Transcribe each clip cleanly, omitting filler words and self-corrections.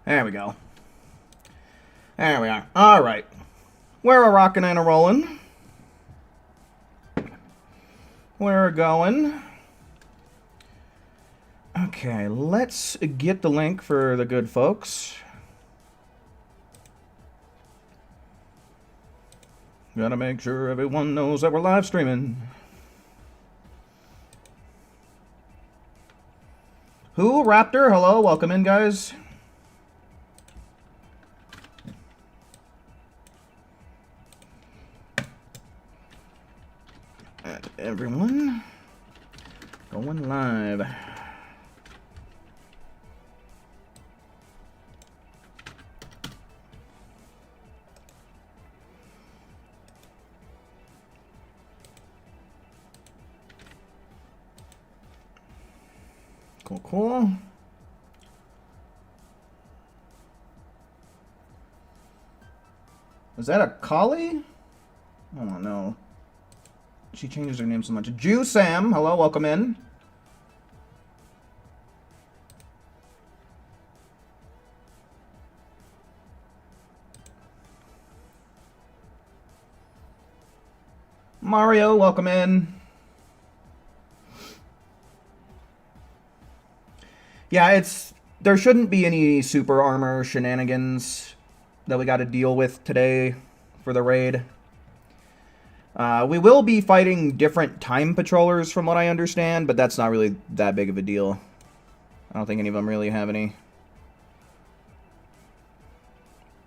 There we go. There we are. All right. We're a rockin' and a rollin'. We're going. Okay, let's get the link for the good folks. Gotta make sure everyone knows that we're live streaming. Who? Raptor? Hello, welcome in, guys. And everyone going live. Cool, cool. Is that a collie? Oh, no. She changes her name so much. Jew Sam, hello, welcome in. Mario, welcome in. Yeah, there shouldn't be any super armor shenanigans that we got to deal with today for the raid. We will be fighting different time patrollers from what I understand, but that's not really that big of a deal. I don't think any of them really have any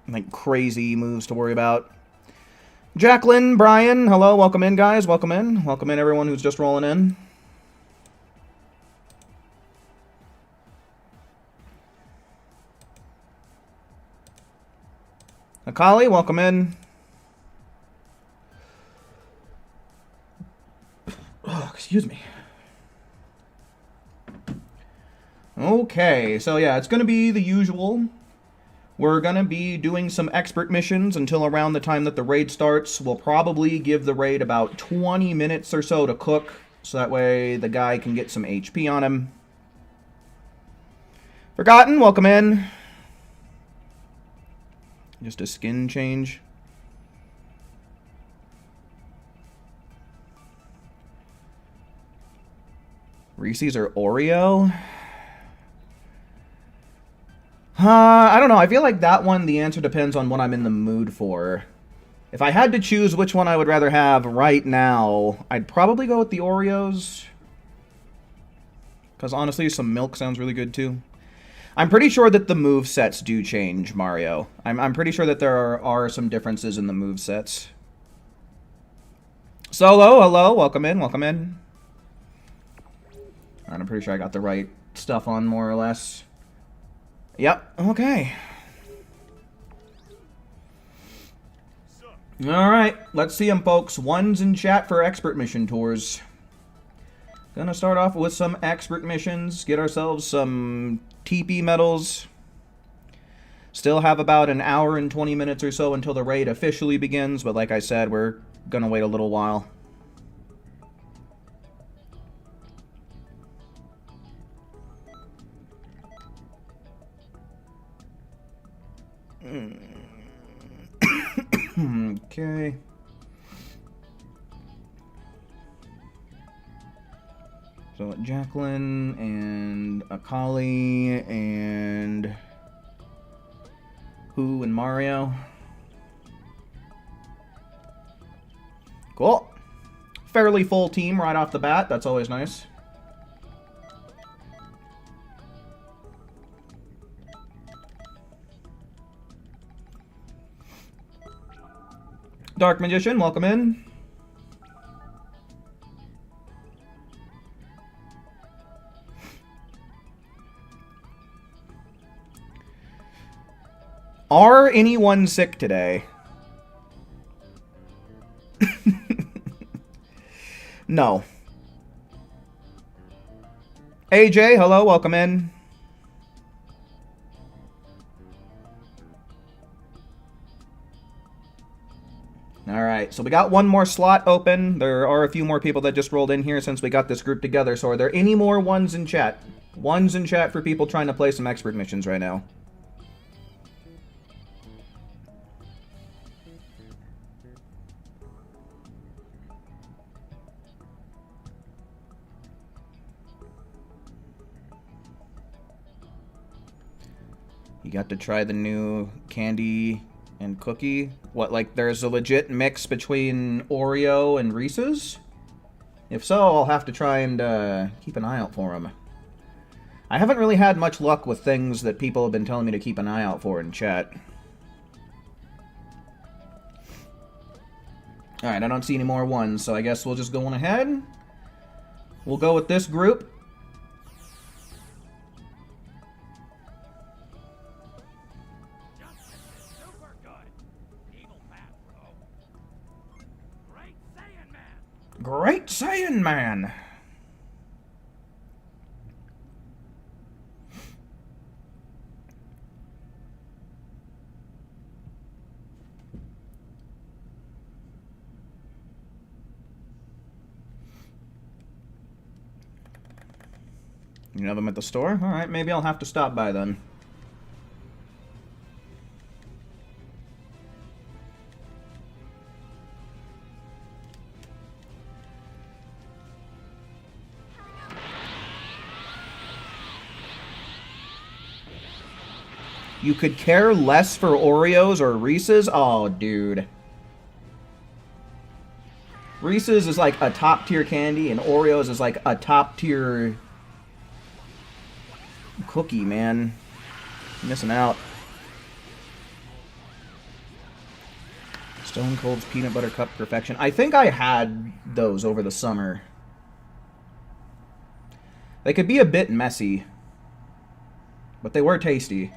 like crazy moves to worry about. Jacqueline, Brian, hello, welcome in, guys, welcome in. Welcome in everyone who's just rolling in. Akali, welcome in. Oh, excuse me. Okay, so yeah, it's going to be the usual. We're going to be doing some expert missions until around the time that the raid starts. We'll probably give the raid about 20 minutes or so to cook, so that way the guy can get some HP on him. Forgotten, welcome in. Just a skin change. Reese's or Oreo? I don't know. I feel like that one, the answer depends on what I'm in the mood for. If I had to choose which one I would rather have right now, I'd probably go with the Oreos. Because honestly, some milk sounds really good too. I'm pretty sure that the move sets do change, Mario. I'm pretty sure that there are some differences in the move sets. Solo, hello, welcome in, welcome in. Alright, I'm pretty sure I got the right stuff on, more or less. Yep, okay. Alright, let's see them, folks. Ones in chat for expert mission tours. Gonna start off with some expert missions, get ourselves some TP medals. Still have about an hour and 20 minutes or so until the raid officially begins, but like I said, we're gonna wait a little while. Okay. So Jacqueline and Akali and Who and Mario. Cool. Fairly full team right off the bat. That's always nice. Dark Magician, welcome in. Are anyone sick today? No. AJ, hello, welcome in. Alright, so we got one more slot open. There are a few more people that just rolled in here since we got this group together. So are there any more ones in chat? One's in chat for people trying to play some expert missions right now. You got to try the new candy and cookie. What, like there's a legit mix between Oreo and Reese's? If so, I'll have to try and keep an eye out for them. I haven't really had much luck with things that people have been telling me to keep an eye out for in chat. Alright, I don't see any more ones, so I guess we'll just go on ahead. We'll go with this group. Great Saiyan Man! You have them at the store? Alright, maybe I'll have to stop by then. You could care less for Oreos or Reese's? Oh, dude. Reese's is like a top-tier candy, and Oreos is like a top-tier cookie, man. You're missing out. Stone Cold's Peanut Butter Cup Perfection. I think I had those over the summer. They could be a bit messy, but they were tasty.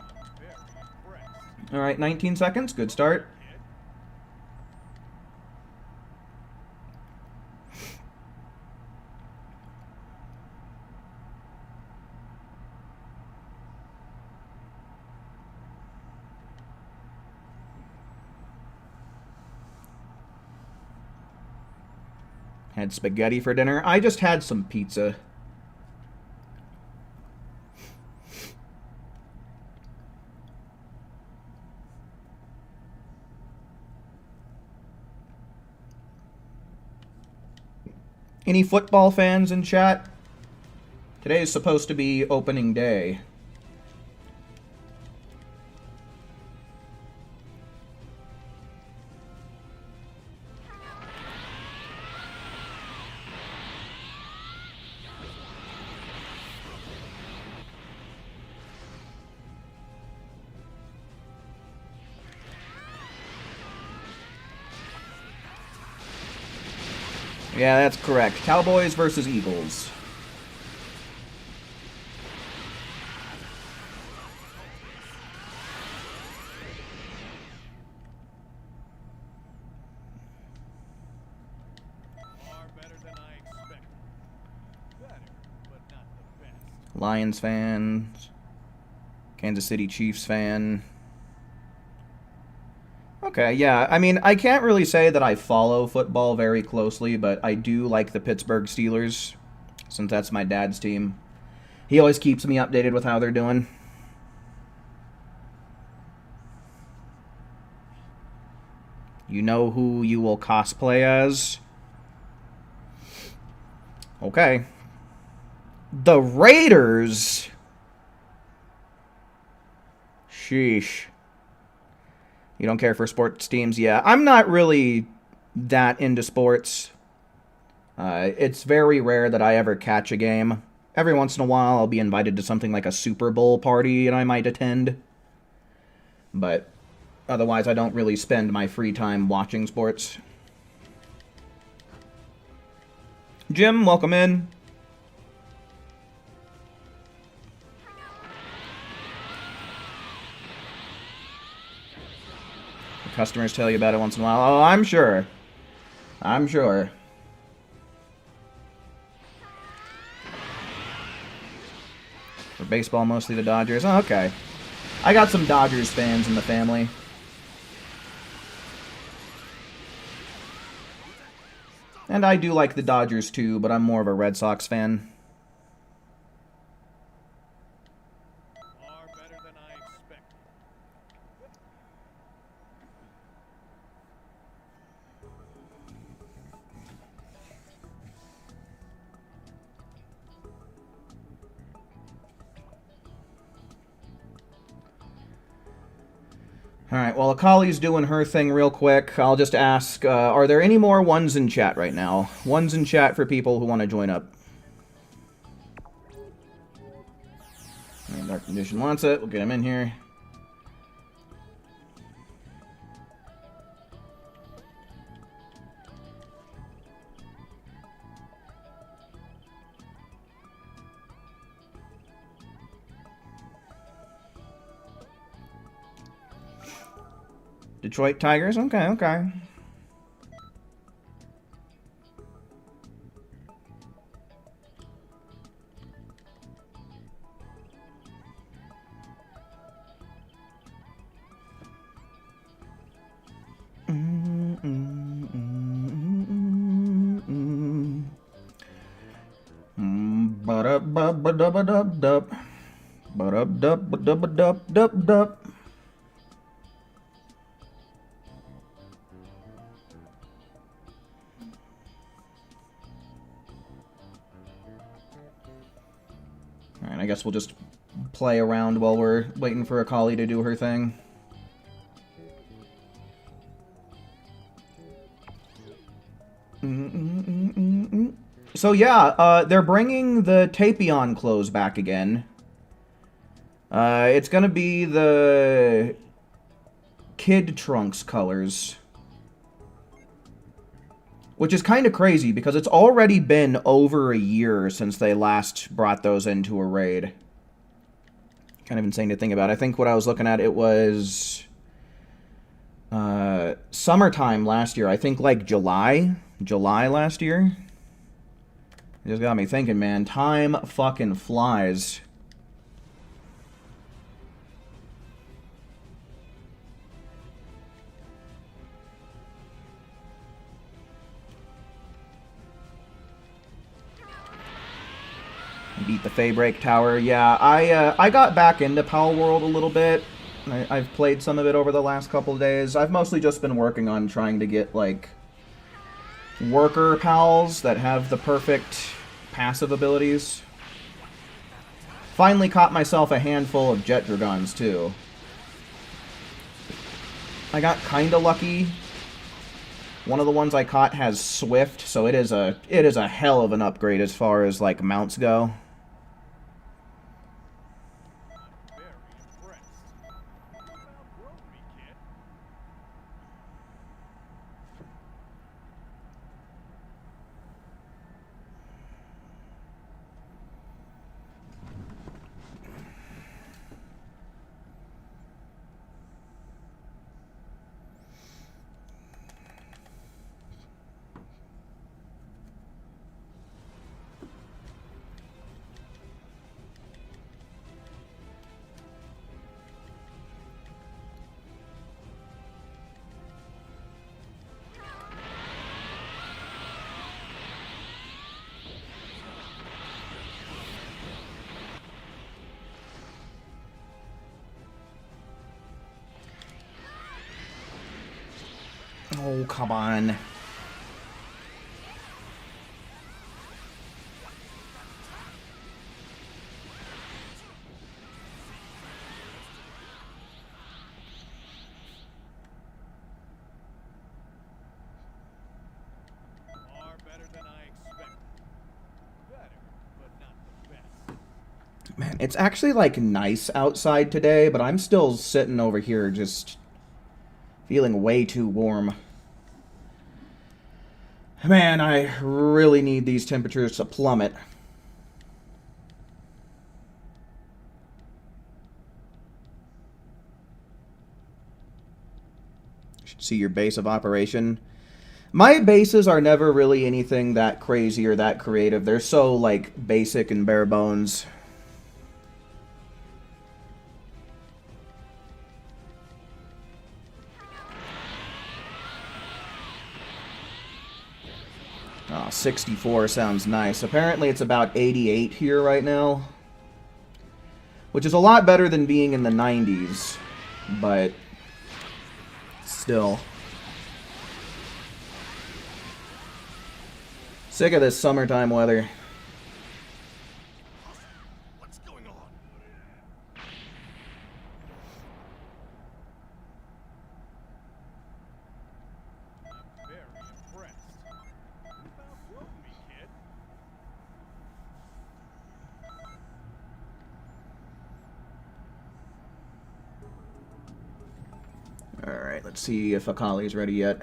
Alright, 19 seconds. Good start. Had spaghetti for dinner. I just had some pizza. Any football fans in chat? Today is supposed to be opening day. Yeah, that's correct. Cowboys versus Eagles. Lions fans. Kansas City Chiefs fan. Okay, yeah. I mean, I can't really say that I follow football very closely, but I do like the Pittsburgh Steelers, since that's my dad's team. He always keeps me updated with how they're doing. You know who you will cosplay as? Okay. The Raiders? Sheesh. You don't care for sports teams? Yeah, I'm not really that into sports. It's very rare that I ever catch a game. Every once in a while, I'll be invited to something like a Super Bowl party, and I might attend. But otherwise, I don't really spend my free time watching sports. Jim, welcome in. Customers tell you about it once in a while. Oh, I'm sure. I'm sure. For baseball, mostly the Dodgers. Oh, okay. I got some Dodgers fans in the family. And I do like the Dodgers too, but I'm more of a Red Sox fan. Alright, while Akali's doing her thing real quick, I'll just ask, are there any more ones in chat right now? Ones in chat for people who want to join up. Right, Dark Condition wants it. We'll get him in here. Detroit Tigers? Okay, okay. Ba-da-ba-ba-da-ba-dub-dub. Ba-dub-dub-ba-dub-ba-dub-dub-dub. Alright, I guess we'll just play around while we're waiting for Akali to do her thing. So yeah, they're bringing the Tapion clothes back again. It's gonna be the Kid Trunks colors. Which is kind of crazy, because it's already been over a year since they last brought those into a raid. Kind of insane to think about. I think what I was looking at, it was summertime last year. I think like July last year. It just got me thinking, man. Time fucking flies. Beat the Faybreak Tower. Yeah, I got back into Pal World a little bit. I've played some of it over the last couple of days. I've mostly just been working on trying to get, like, worker pals that have the perfect passive abilities. Finally caught myself a handful of Jet Dragons, too. I got kinda lucky. One of the ones I caught has Swift, so it is a hell of an upgrade as far as, like, mounts go. Oh, come on. Man, it's actually, like, nice outside today, but I'm still sitting over here just feeling way too warm. Man, I really need these temperatures to plummet. Should see your base of operation. My bases are never really anything that crazy or that creative. They're so, like, basic and bare bones. Oh, 64 sounds nice. Apparently it's about 88 here right now. Which is a lot better than being in the 90s. But still. Sick of this summertime weather. What's going on? let's see if Akali's ready yet.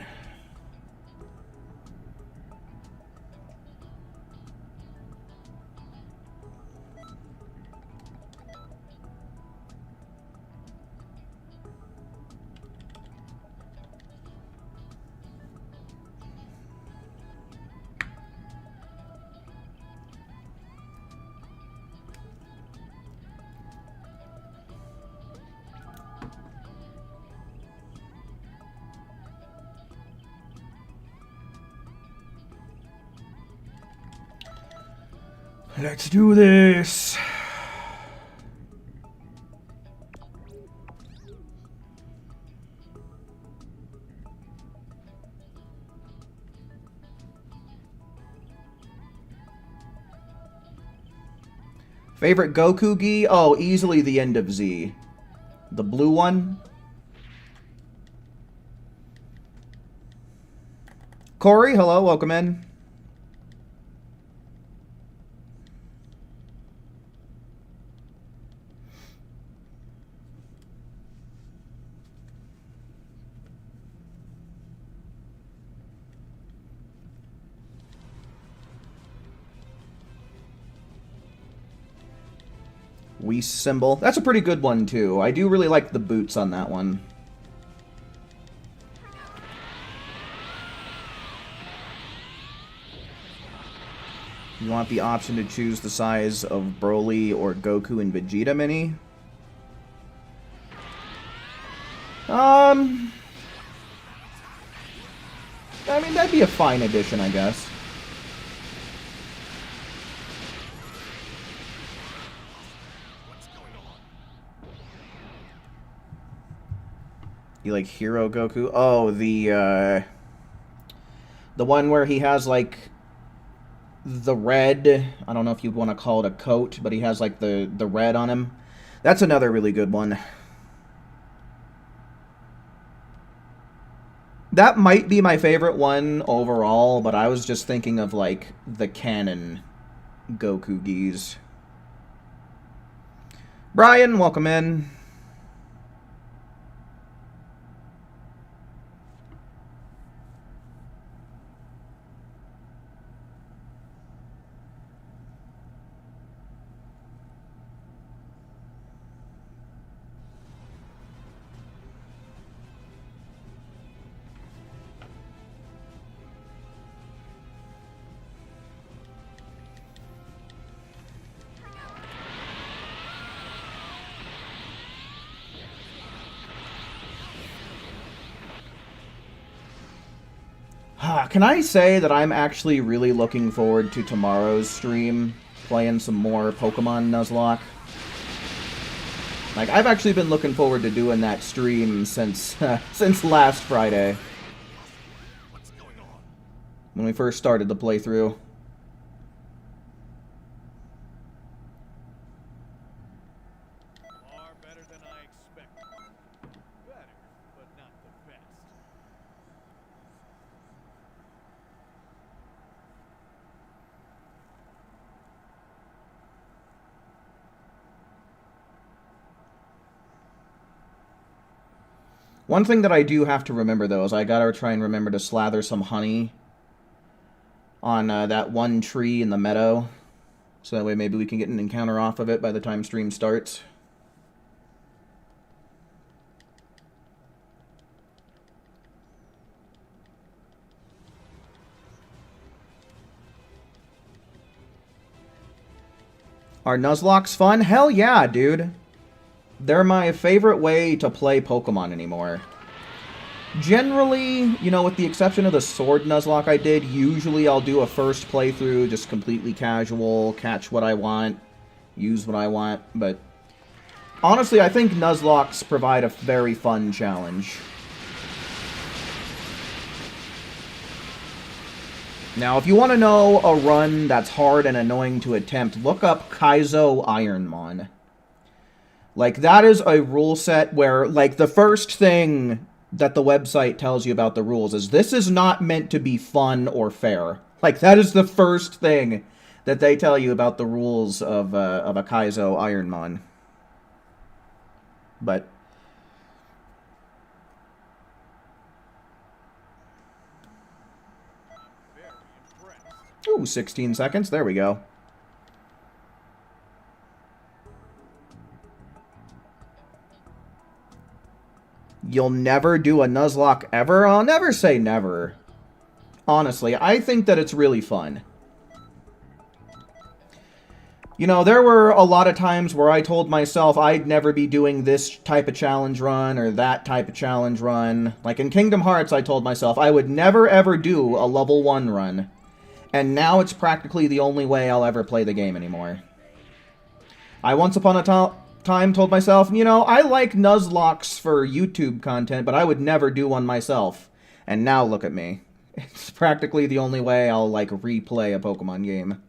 Let's do this. Favorite Goku gi? Oh, easily the end of Z. The blue one. Corey, hello, welcome in. Whis symbol. That's a pretty good one, too. I do really like the boots on that one. You want the option to choose the size of Broly or Goku and Vegeta mini? I mean, that'd be a fine addition, I guess. You like Hero Goku? Oh, the one where he has, like, the red. I don't know if you'd want to call it a coat, but he has, like, the red on him. That's another really good one. That might be my favorite one overall, but I was just thinking of, like, the canon Goku gis. Brian, welcome in. Can I say that I'm actually really looking forward to tomorrow's stream, playing some more Pokemon Nuzlocke? Like, I've actually been looking forward to doing that stream since since last Friday. When we first started the playthrough. One thing that I do have to remember, though, is I gotta try and remember to slather some honey on that one tree in the meadow. So that way maybe we can get an encounter off of it by the time stream starts. Are Nuzlocks fun? Hell yeah, dude. They're my favorite way to play Pokemon anymore. Generally, you know, with the exception of the Sword Nuzlocke I did, usually I'll do a first playthrough, just completely casual, catch what I want, use what I want, but honestly, I think Nuzlocks provide a very fun challenge. Now, if you want to know a run that's hard and annoying to attempt, look up Kaizo Ironmon. Like, that is a rule set where, like, the first thing that the website tells you about the rules is this is not meant to be fun or fair. Like, that is the first thing that they tell you about the rules of a Kaizo Ironmon. But Ooh, 16 seconds. There we go. You'll never do a Nuzlocke ever? I'll never say never. Honestly, I think that it's really fun. You know, there were a lot of times where I told myself I'd never be doing this type of challenge run or that type of challenge run. Like in Kingdom Hearts, I told myself I would never ever do a level 1 run. And now it's practically the only way I'll ever play the game anymore. I once upon a time told myself, you know, I like Nuzlocks for YouTube content, but I would never do one myself. And now look at me. It's practically the only way I'll, like, replay a Pokemon game.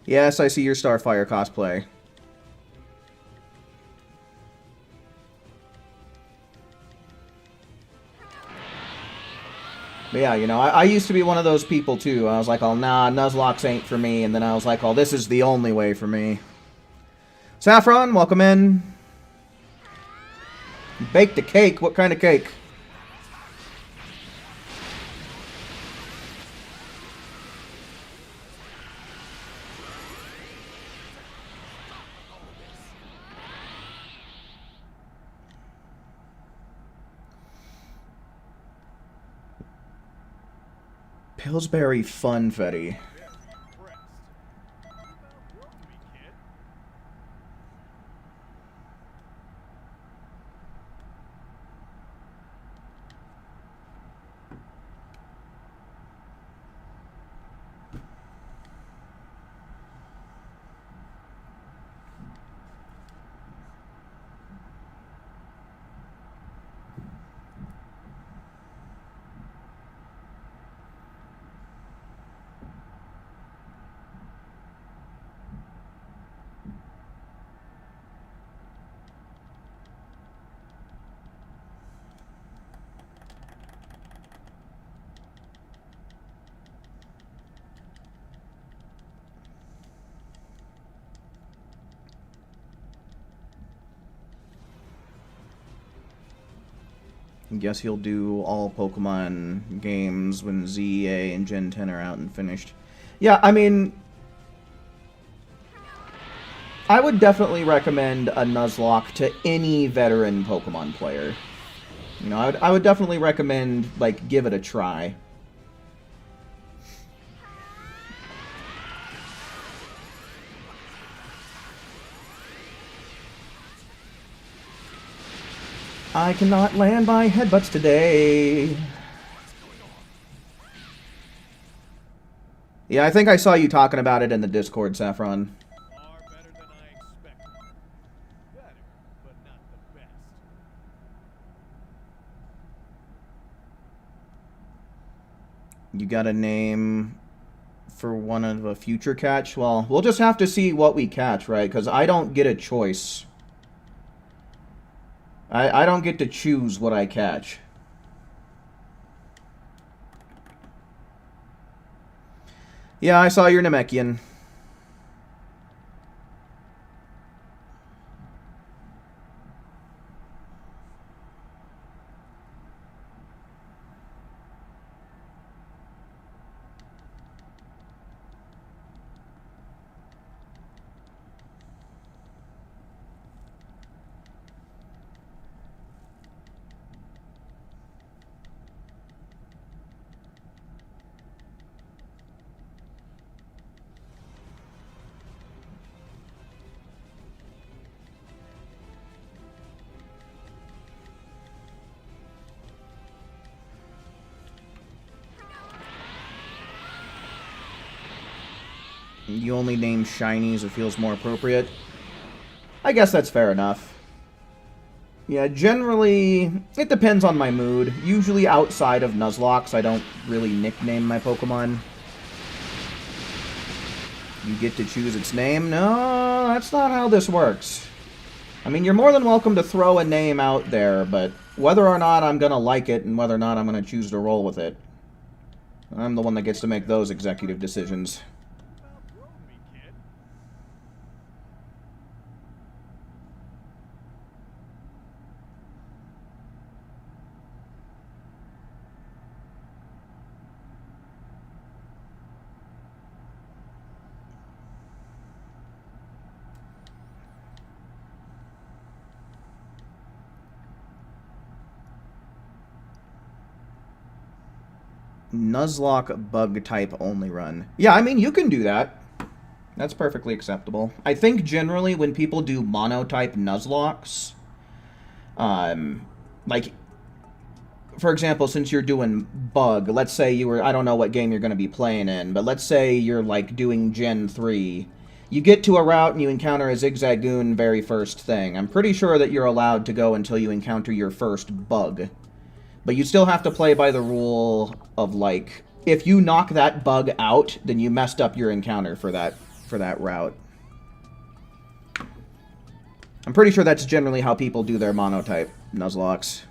Yes, I see your Starfire cosplay. But yeah, you know, I used to be one of those people, too. I was like, oh, nah, Nuzlocke ain't for me. And then I was like, oh, this is the only way for me. Saffron, welcome in. You baked a cake? What kind of cake? Pillsbury Funfetti. Guess he'll do all Pokemon games when ZA and Gen 10 are out and finished. Yeah, I mean, I would definitely recommend a Nuzlocke to any veteran Pokemon player. You know, I would definitely recommend, like, give it a try. I cannot land my headbutts today. Yeah, I think I saw you talking about it in the Discord, Saffron. You got a name for one of a future catch? Well, we'll just have to see what we catch, right? Because I don't get a choice. I don't get to choose what I catch. Yeah, I saw your Namekian. You only name shinies, it feels more appropriate. I guess that's fair enough. Yeah, generally, it depends on my mood. Usually outside of Nuzlocke, I don't really nickname my Pokemon. You get to choose its name? No, that's not how this works. I mean, you're more than welcome to throw a name out there, but whether or not I'm gonna like it and whether or not I'm gonna choose to roll with it, I'm the one that gets to make those executive decisions. Nuzlocke bug type only run. Yeah, I mean, you can do that. That's perfectly acceptable. I think generally when people do monotype Nuzlocks, like, for example, since you're doing bug, let's say you were, I don't know what game you're going to be playing in, but let's say you're, like, doing Gen 3. You get to a route and you encounter a Zigzagoon very first thing. I'm pretty sure that you're allowed to go until you encounter your first bug. But you still have to play by the rule of, like, if you knock that bug out, then you messed up your encounter for that route. I'm pretty sure that's generally how people do their monotype Nuzlocks.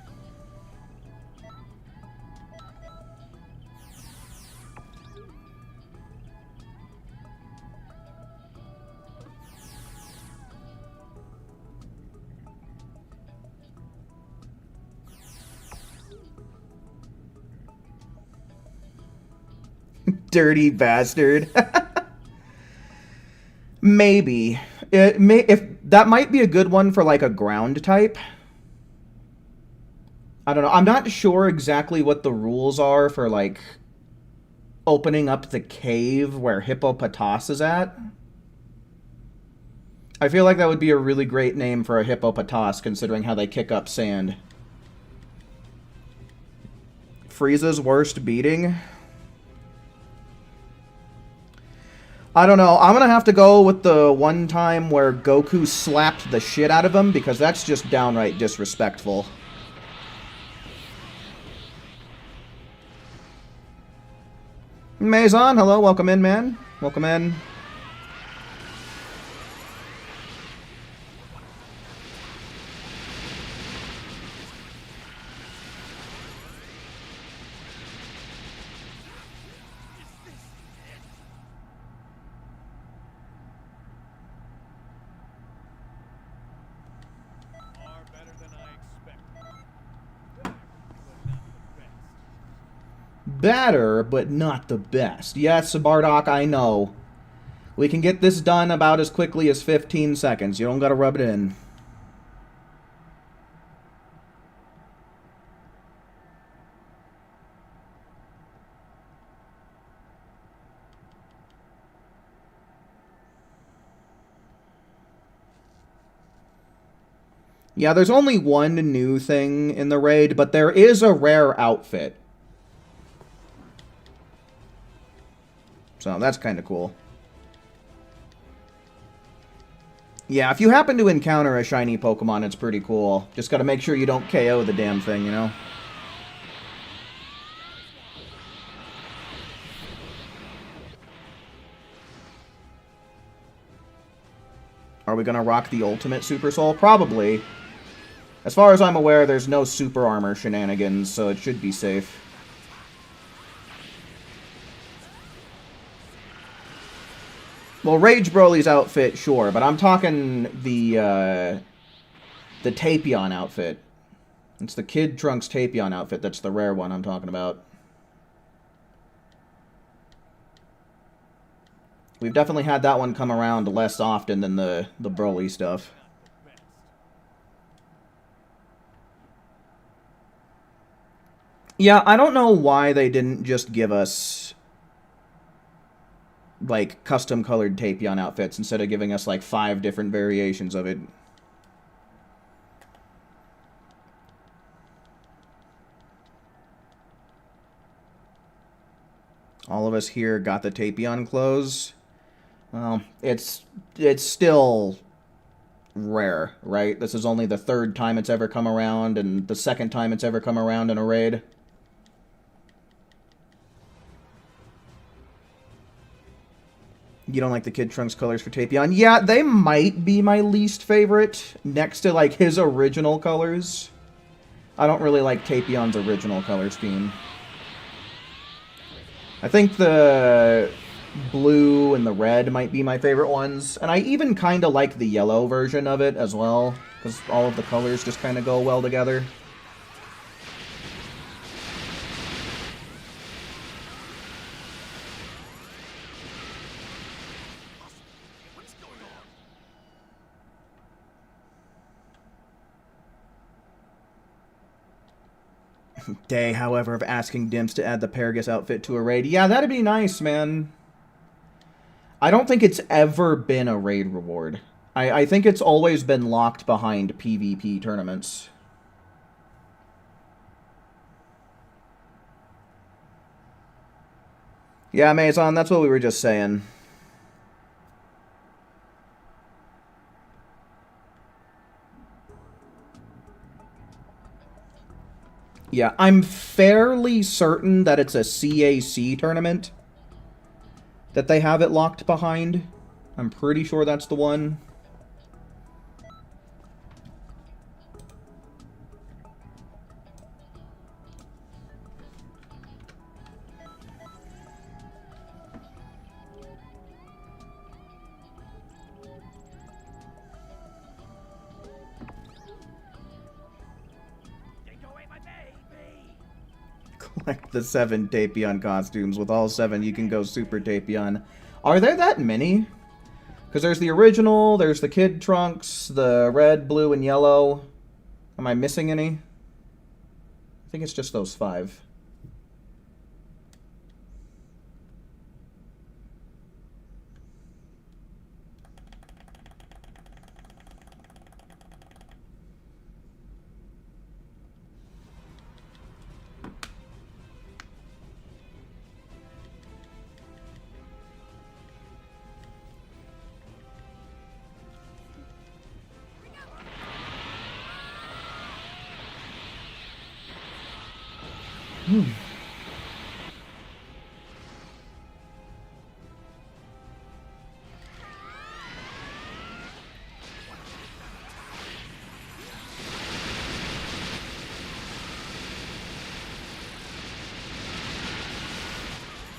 Dirty bastard. Maybe. If that might be a good one for, like, a ground type. I don't know. I'm not sure exactly what the rules are for, like, opening up the cave where Hippopotas is at. I feel like that would be a really great name for a Hippopotas, considering how they kick up sand. Frieza's worst beating? I don't know. I'm going to have to go with the one time where Goku slapped the shit out of him, because that's just downright disrespectful. Maison, hello. Welcome in, man. Welcome in. Better, but not the best. Yes, Bardock, I know. We can get this done about as quickly as 15 seconds. You don't gotta rub it in. Yeah, there's only one new thing in the raid, but there is a rare outfit. So that's kind of cool. Yeah, if you happen to encounter a shiny Pokemon, it's pretty cool. Just gotta make sure you don't KO the damn thing, you know? Are we gonna rock the ultimate Super Soul? Probably. As far as I'm aware, there's no super armor shenanigans, so it should be safe. Well, Rage Broly's outfit, sure, but I'm talking the Tapion outfit. It's the Kid Trunks Tapion outfit that's the rare one I'm talking about. We've definitely had that one come around less often than the Broly stuff. Yeah, I don't know why they didn't just give us, like, custom-colored Tapion outfits instead of giving us, like, 5 different variations of it. All of us here got the Tapion clothes. Well, it's still rare, right? This is only the 3rd time it's ever come around, and the 2nd time it's ever come around in a raid. You don't like the Kid Trunks colors for Tapion? Yeah, they might be my least favorite, next to, like, his original colors. I don't really like Tapion's original color scheme. I think the blue and the red might be my favorite ones, and I even kind of like the yellow version of it as well, because all of the colors just kind of go well together. Day, however, of asking Dimps to add the Paragus outfit to a raid. Yeah, that'd be nice, man. I don't think it's ever been a raid reward. I think it's always been locked behind PvP tournaments. Yeah, Maison, that's what we were just saying. Yeah, I'm fairly certain that it's a CAC tournament that they have it locked behind. I'm pretty sure that's the one. Collect the 7 Tapion costumes. With all 7, you can go Super Tapion. Are there that many? Because there's the original, there's the Kid Trunks, the red, blue, and yellow. Am I missing any? I think it's just those 5.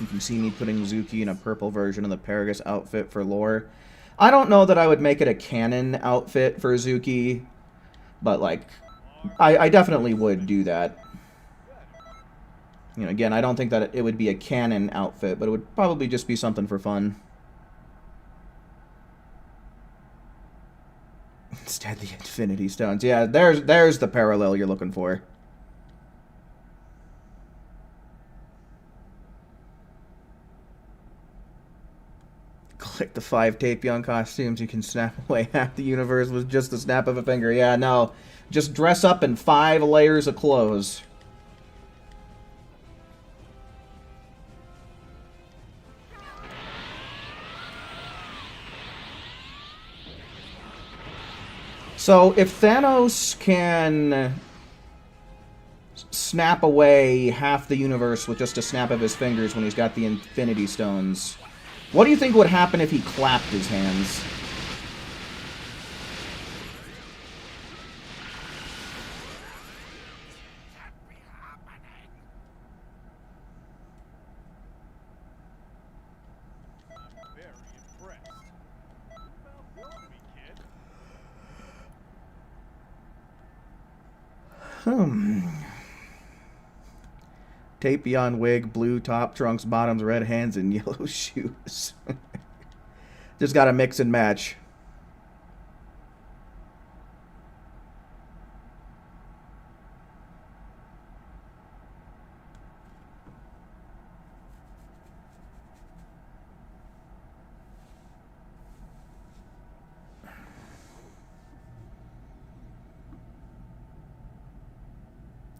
You can see me putting Zuki in a purple version of the Paragus outfit for lore. I don't know that I would make it a canon outfit for Zuki, but, like, I definitely would do that. You know, again, I don't think that it would be a canon outfit, but it would probably just be something for fun. Instead, the Infinity Stones. Yeah, there's the parallel you're looking for. Click the 5 Tapion costumes. You can snap away half the universe with just the snap of a finger. Yeah, no. Just dress up in 5 layers of clothes. So, if Thanos can snap away half the universe with just a snap of his fingers when he's got the Infinity Stones, what do you think would happen if he clapped his hands? Tapion wig, blue top, trunks, bottoms, red hands, and yellow shoes. Just gotta mix and match.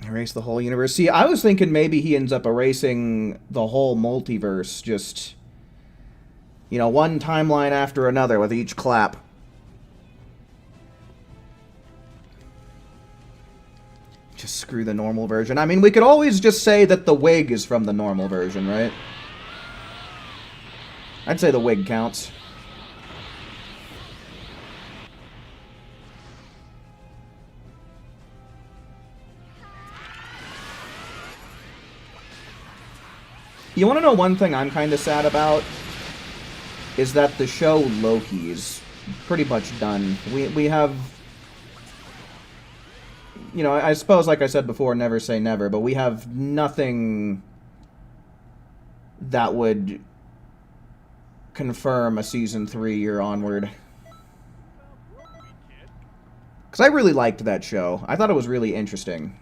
Erase the whole universe. See, I was thinking maybe he ends up erasing the whole multiverse, just, you know, one timeline after another with each clap. Just screw the normal version. I mean, we could always just say that the wig is from the normal version, right? I'd say the wig counts. You want to know one thing I'm kind of sad about? Is that the show Loki is pretty much done. We have... You know, I suppose, like I said before, never say never, but we have nothing that would confirm a Season 3 or onward. Because I really liked that show. I thought it was really interesting.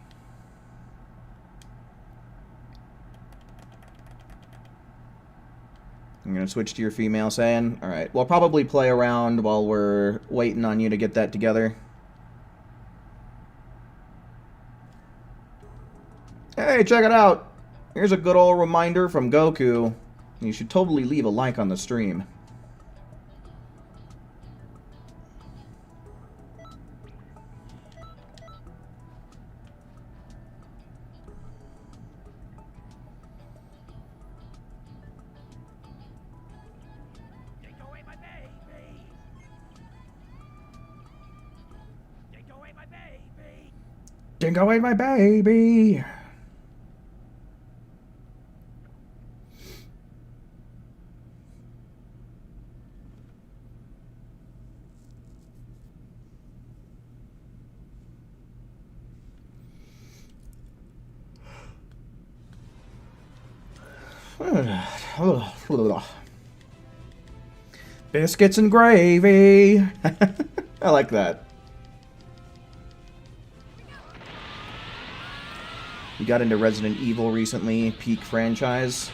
going to switch to your female Saiyan. Alright, we'll probably play around while we're waiting on you to get that together. Hey, check it out! Here's a good old reminder from Goku. You should totally leave a like on the stream. Didn't go away my baby! Biscuits and gravy. I like that. You got into Resident Evil recently, peak franchise.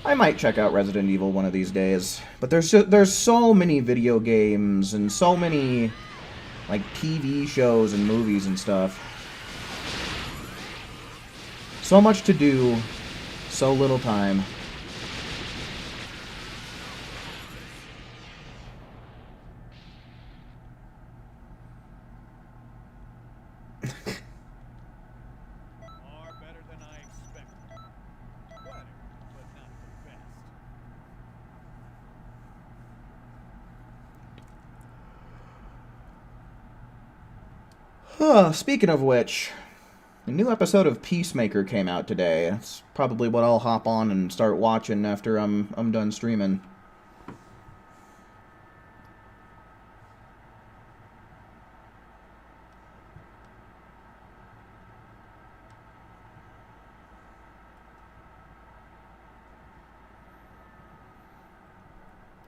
I might check out Resident Evil one of these days. But there's so many video games and so many like TV shows and movies and stuff. So much to do, so little time. Speaking of which, a new episode of Peacemaker came out today. That's probably what I'll hop on and start watching after I'm done streaming.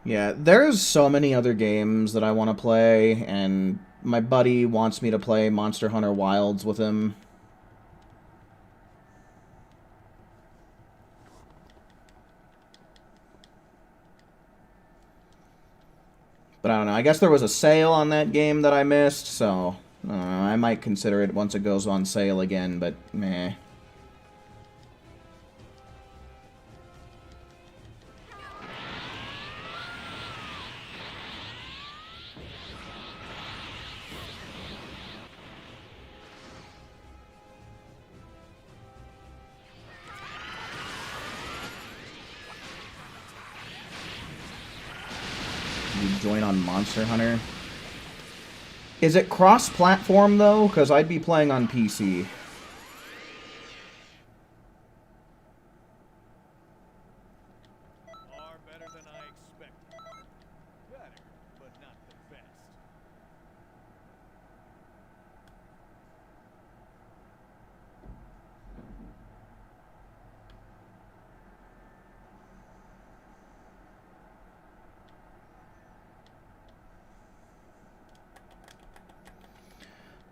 Yeah, there's so many other games that I want to play, and my buddy wants me to play Monster Hunter Wilds with him. But I don't know, I guess there was a sale on that game that I missed, so I don't know, I might consider it once it goes on sale again, but meh. Join on Monster Hunter. Is it cross-platform, though? Because I'd be playing on PC. Far better than I expected. Better, but not the best.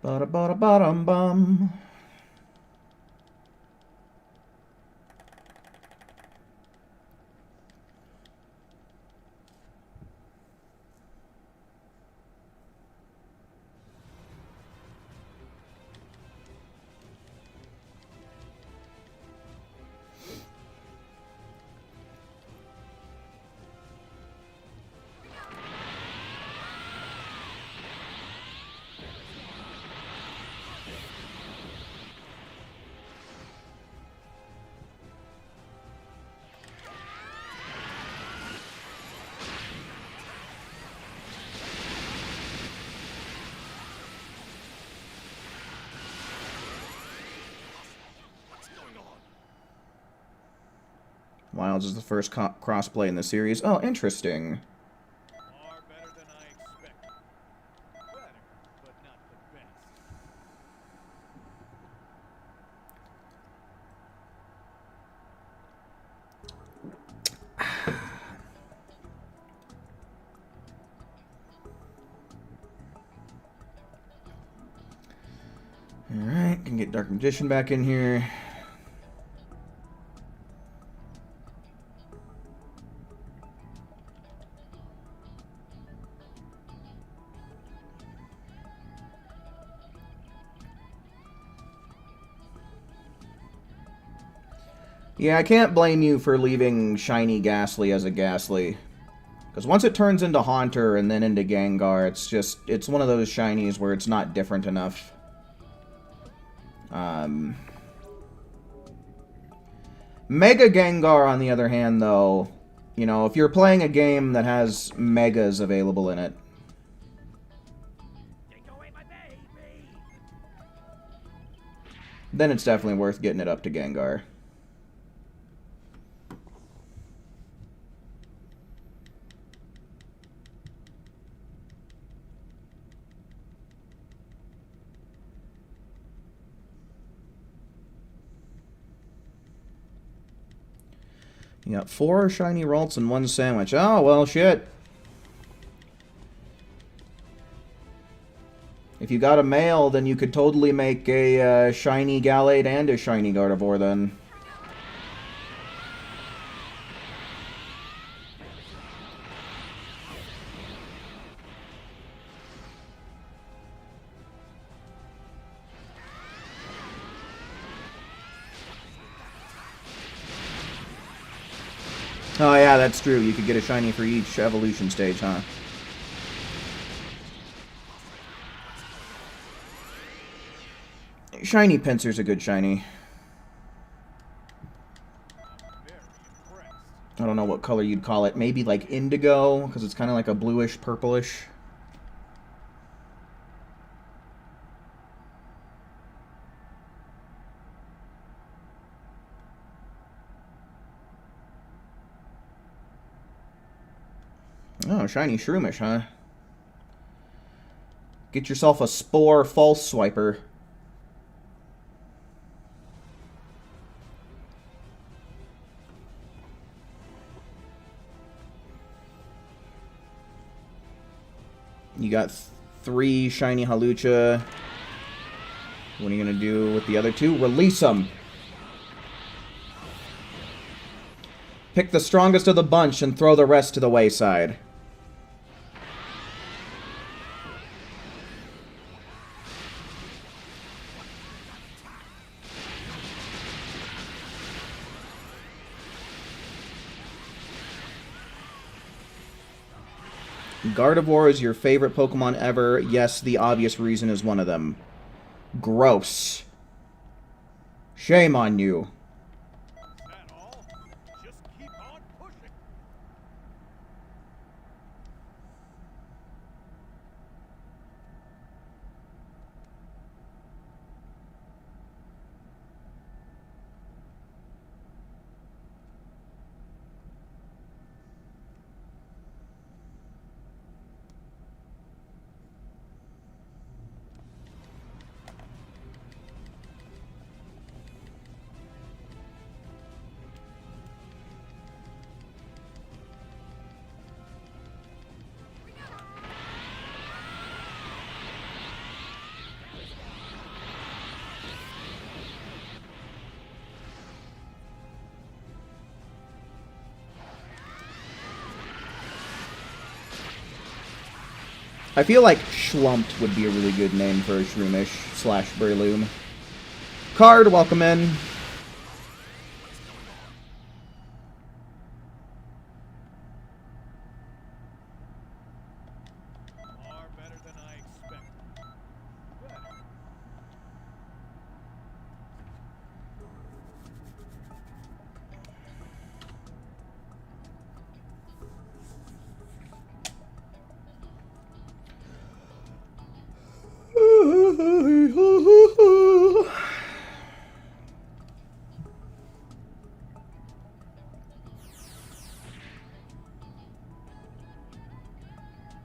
Ba-da-ba-da-ba-dum-bum. Wilds is the first crossplay in the series. Oh, interesting. Far better than I expected. Better, but not the best. Alright, can get Dark Magician back in here. Yeah, I can't blame you for leaving Shiny Ghastly as a Ghastly. Because once it turns into Haunter and then into Gengar, it's one of those shinies where it's not different enough. Mega Gengar, on the other hand, though, you know, if you're playing a game that has Megas available in it, then it's definitely worth getting it up to Gengar. You got 4 shiny Ralts and 1 sandwich. Oh, well, shit. If you got a male, then you could totally make a shiny Gallade and a shiny Gardevoir, then. Oh, yeah, that's true. You could get a shiny for each evolution stage, huh? Shiny Pinsir's a good shiny. I don't know what color you'd call it. Maybe like indigo, because it's kind of like a bluish, purplish. Oh, shiny Shroomish, huh? Get yourself a Spore False Swiper. You got 3 shiny Halucha. What are you going to do with the other 2? Release them! Pick the strongest of the bunch and throw the rest to the wayside. Gardevoir is your favorite Pokemon ever. Yes, the obvious reason is one of them. Gross. Shame on you. That all? Just keep on pushing. I feel like Schlumped would be a really good name for a Shroomish slash Breloom. Card, welcome in. Far better than I expected. Better.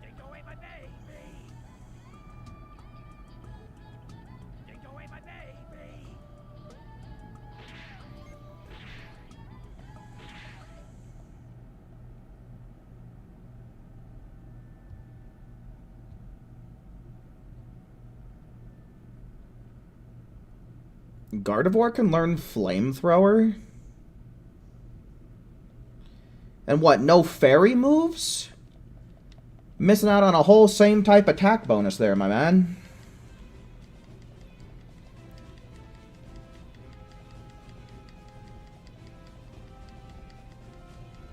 Take away my baby! Take away my baby! Gardevoir can learn Flamethrower? And what, no fairy moves? Missing out on a whole same type attack bonus there, my man.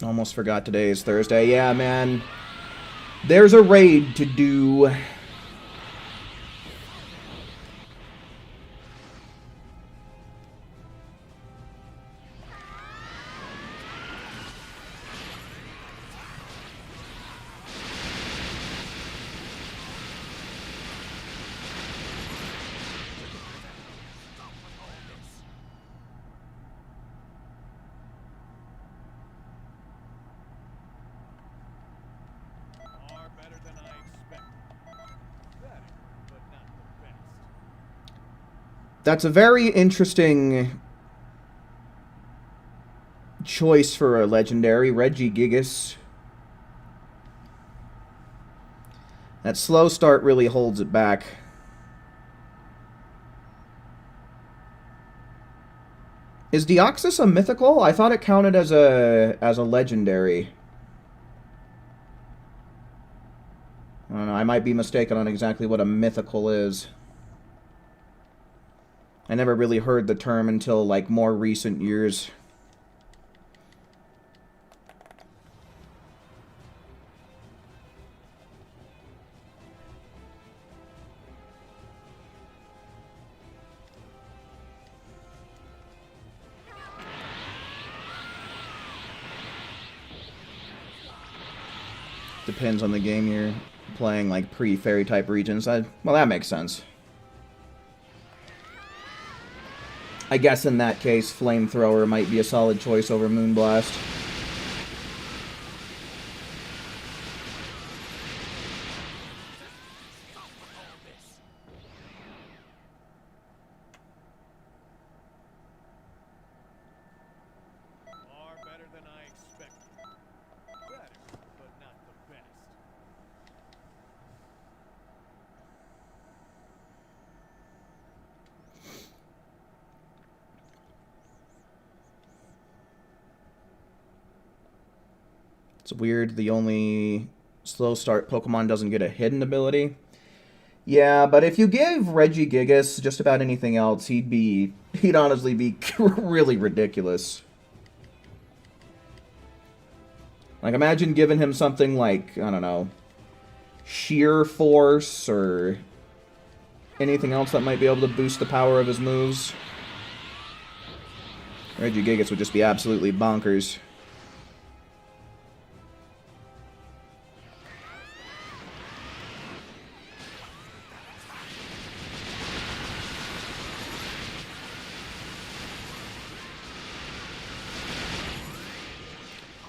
Almost forgot today is Thursday. Yeah, man. There's a raid to do. Far better than I expected. Better, but not the best. That's a very interesting choice for a legendary. Regigigas. That slow start really holds it back. Is Deoxys a mythical? I thought it counted as a legendary. I don't know, I might be mistaken on exactly what a mythical is. I never really heard the term until, like, more recent years. Depends on the game you're playing, like pre-fairy type regions. Well, that makes sense. I guess in that case, Flamethrower might be a solid choice over Moonblast. Far better than I expected. Better, but not the best. It's weird, the only slow start Pokemon doesn't get a hidden ability. Yeah, but if you give Regigigas just about anything else, he'd honestly be really ridiculous. Like, imagine giving him something like, I don't know, Sheer Force or anything else that might be able to boost the power of his moves. Regigigas would just be absolutely bonkers.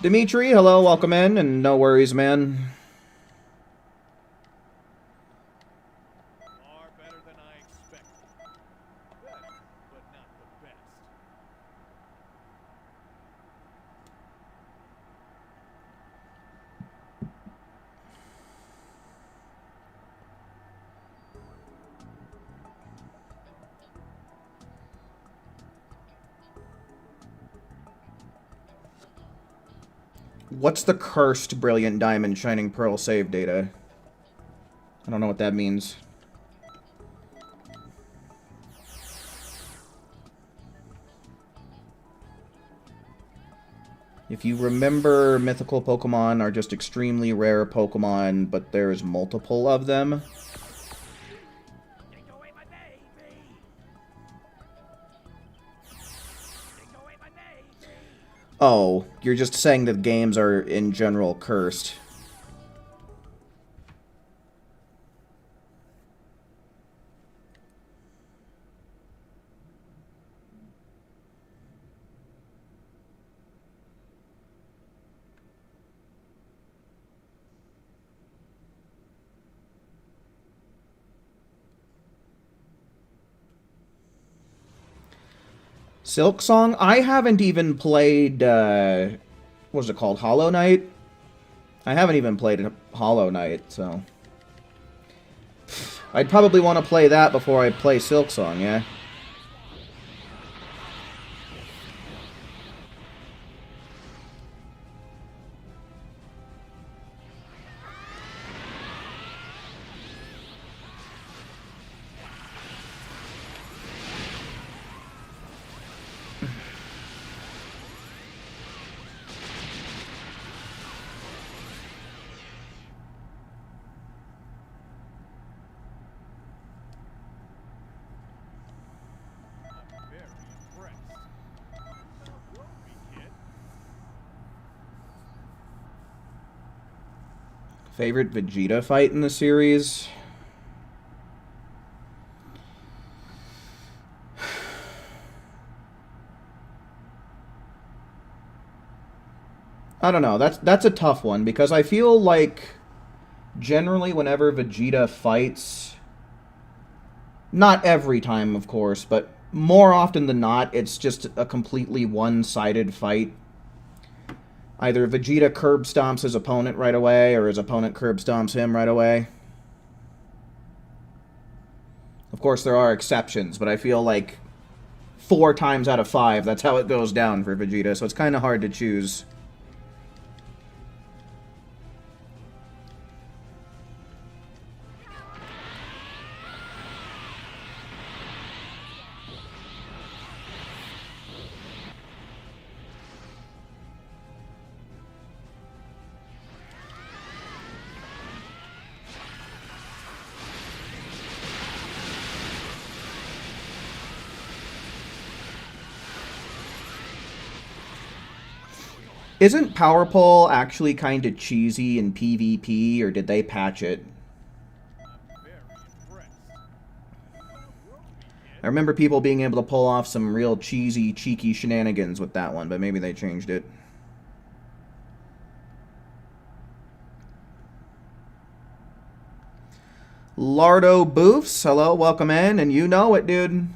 Dimitri, hello, welcome in, and no worries, man. Far better than I expected. Better, but not the best. What's the cursed Brilliant Diamond Shining Pearl save data? I don't know what that means. If you remember, mythical Pokemon are just extremely rare Pokemon, but there's multiple of them. Take away my baby. Take away my baby. Oh, you're just saying that games are, in general, cursed. Silk Song? I haven't even played, what was it called? Hollow Knight? I haven't even played Hollow Knight, so... I'd probably want to play that before I play Silk Song, yeah? Favorite Vegeta fight in the series? I don't know. That's a tough one because I feel like generally whenever Vegeta fights, not every time, of course, but more often than not, it's just a completely one-sided fight. Either Vegeta curb stomps his opponent right away, or his opponent curb stomps him right away. Of course, there are exceptions, but I feel like 4 times out of 5, that's how it goes down for Vegeta, so it's kind of hard to choose. Isn't Power Pole actually kind of cheesy in PvP, or did they patch it? Very impressed. I remember people being able to pull off some real cheesy, cheeky shenanigans with that one, but maybe they changed it. Lardo Boofs, hello, welcome in, and you know it, dude.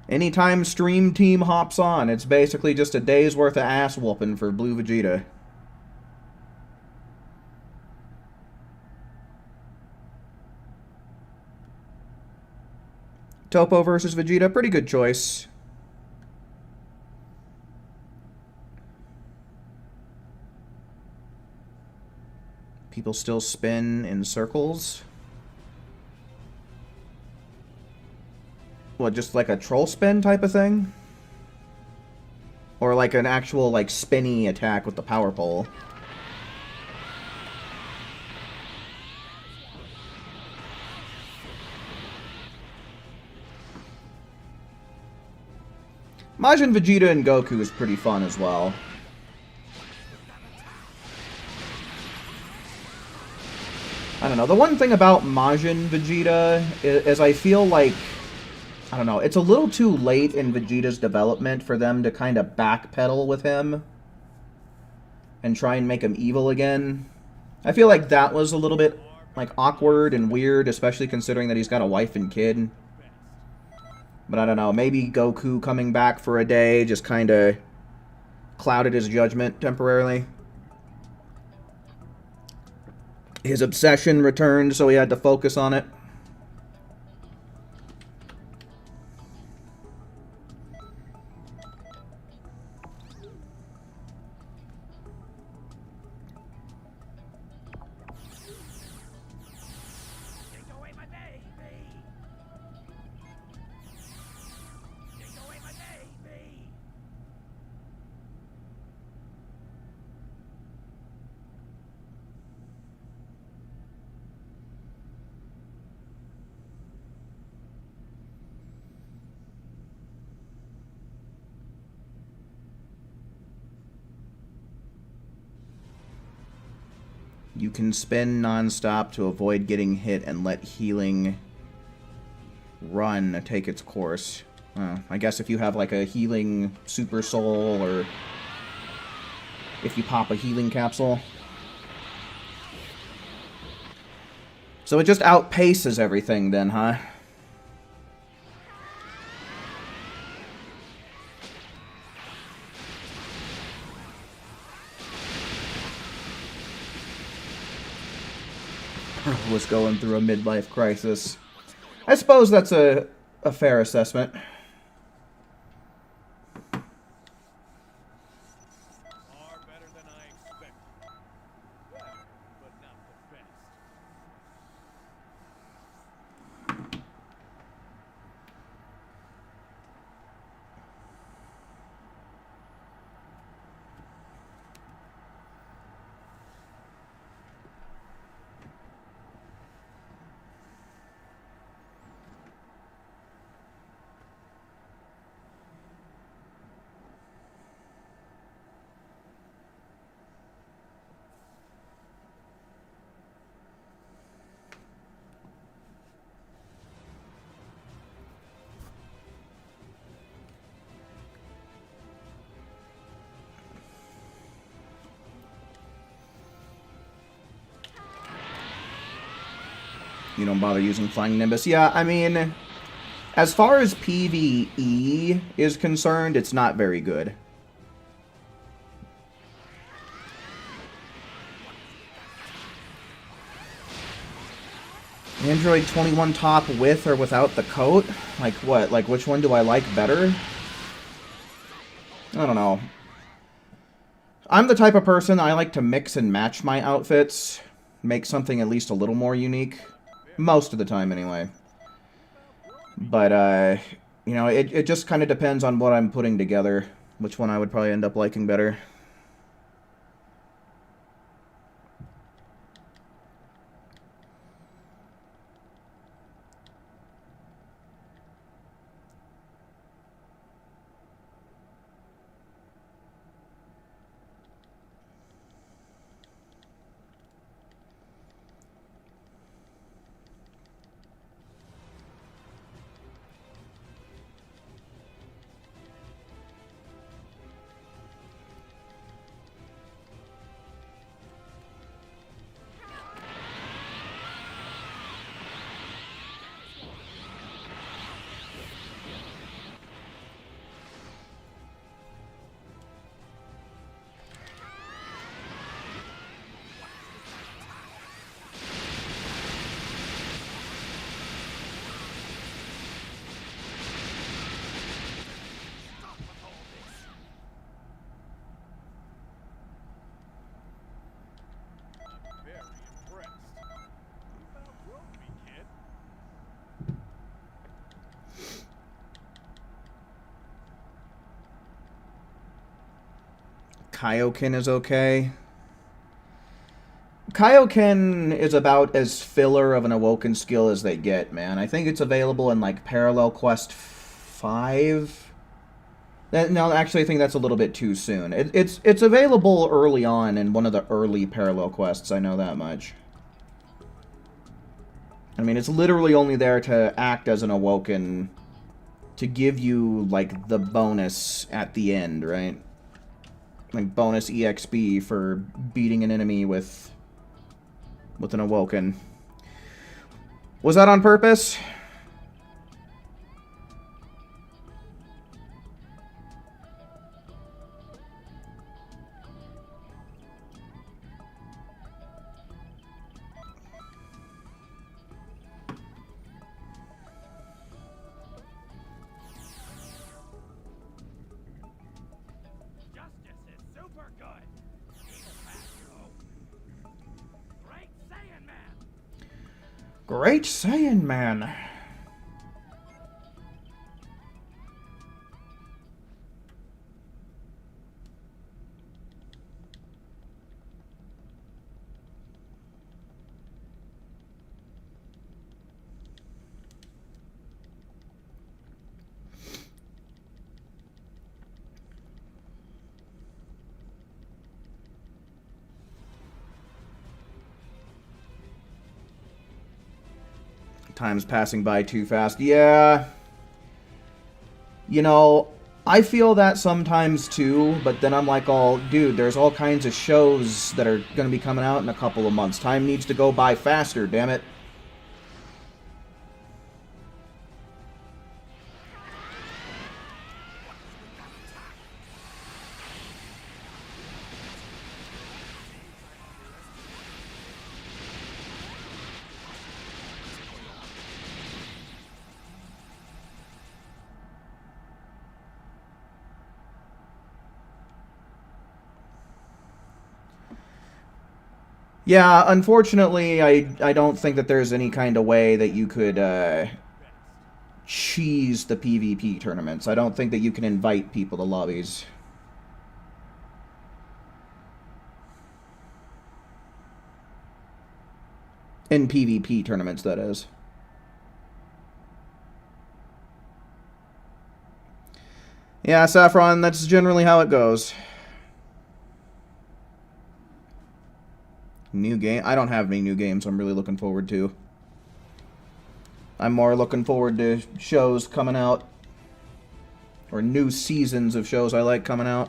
Anytime Stream Team hops on, it's basically just a day's worth of ass whooping for Blue Vegeta. Topo versus Vegeta, pretty good choice. People still spin in circles. What, just like a troll spin type of thing? Or like an actual, like, spinny attack with the power pole? Majin Vegeta and Goku is pretty fun as well. I don't know. The one thing about Majin Vegeta is I feel like, I don't know, it's a little too late in Vegeta's development for them to kind of backpedal with him and try and make him evil again. I feel like that was a little bit, like, awkward and weird, especially considering that he's got a wife and kid. But I don't know, maybe Goku coming back for a day just kind of clouded his judgment temporarily. His obsession returned, so he had to focus on it. Take away my baby. Take away my baby. You can spin non-stop to avoid getting hit and let healing run take its course. I guess if you have like a healing super soul, or if you pop a healing capsule. So it just outpaces everything then, huh? Was going through a midlife crisis. I suppose that's a fair assessment. Far better than I expected. Better, but not the best. You don't bother using Flying Nimbus. Yeah, I mean, as far as PvE is concerned, it's not very good. Android 21 top with or without the coat? Like what? Like which one do I like better? I don't know. I'm the type of person, I like to mix and match my outfits. Make something at least a little more unique. Most of the time, anyway. But, you know, it just kind of depends on what I'm putting together. Which one I would probably end up liking better. Very impressed. You've outgrown me, kid. Kaioken is okay. Kaioken is about as filler of an Awoken skill as they get, man. I think it's available in, like, Parallel Quest 5. No, actually, I think that's a little bit too soon. It's available early on in one of the early Parallel Quests, I know that much. I mean, it's literally only there to act as an Awoken to give you, like, the bonus at the end, right? Like, bonus EXP for beating an enemy with an Awoken. Was that on purpose? Justice is super good. Evil fast, though. Great Saiyan Man. Great Saiyan Man. Time's passing by too fast. Yeah. You know, I feel that sometimes too, but then I'm like, oh, dude, there's all kinds of shows that are going to be coming out in a couple of months. Time needs to go by faster, damn it. Yeah, unfortunately, I don't think that there's any kind of way that you could cheese the PvP tournaments. I don't think that you can invite people to lobbies. In PvP tournaments, that is. Yeah, Saffron, that's generally how it goes. New game? I don't have any new games I'm really looking forward to. I'm more looking forward to shows coming out. Or new seasons of shows I like coming out.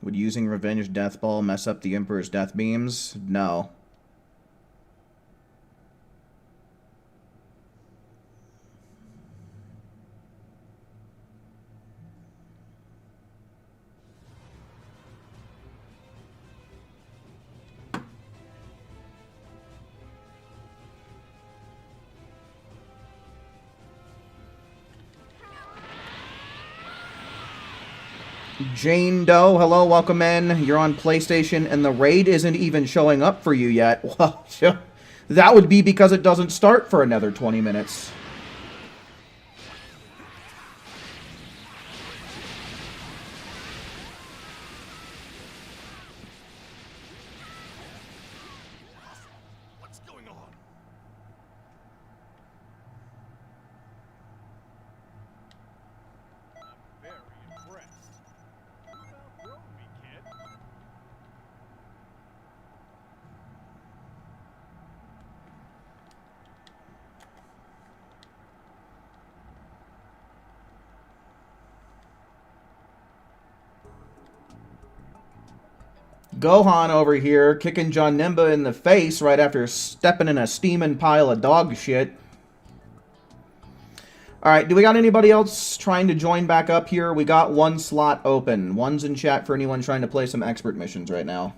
Would using Revenge Death Ball mess up the Emperor's death beams? No. Jane Doe, hello, welcome in. You're on PlayStation, and the raid isn't even showing up for you yet. Well, that would be because it doesn't start for another 20 minutes. What's going on? I'm very impressed. You've outgrown me, kid. Gohan over here kicking John Nimba in the face right after stepping in a steaming pile of dog shit. Alright, do we got anybody else trying to join back up here? We got one slot open. One's in chat for anyone trying to play some expert missions right now.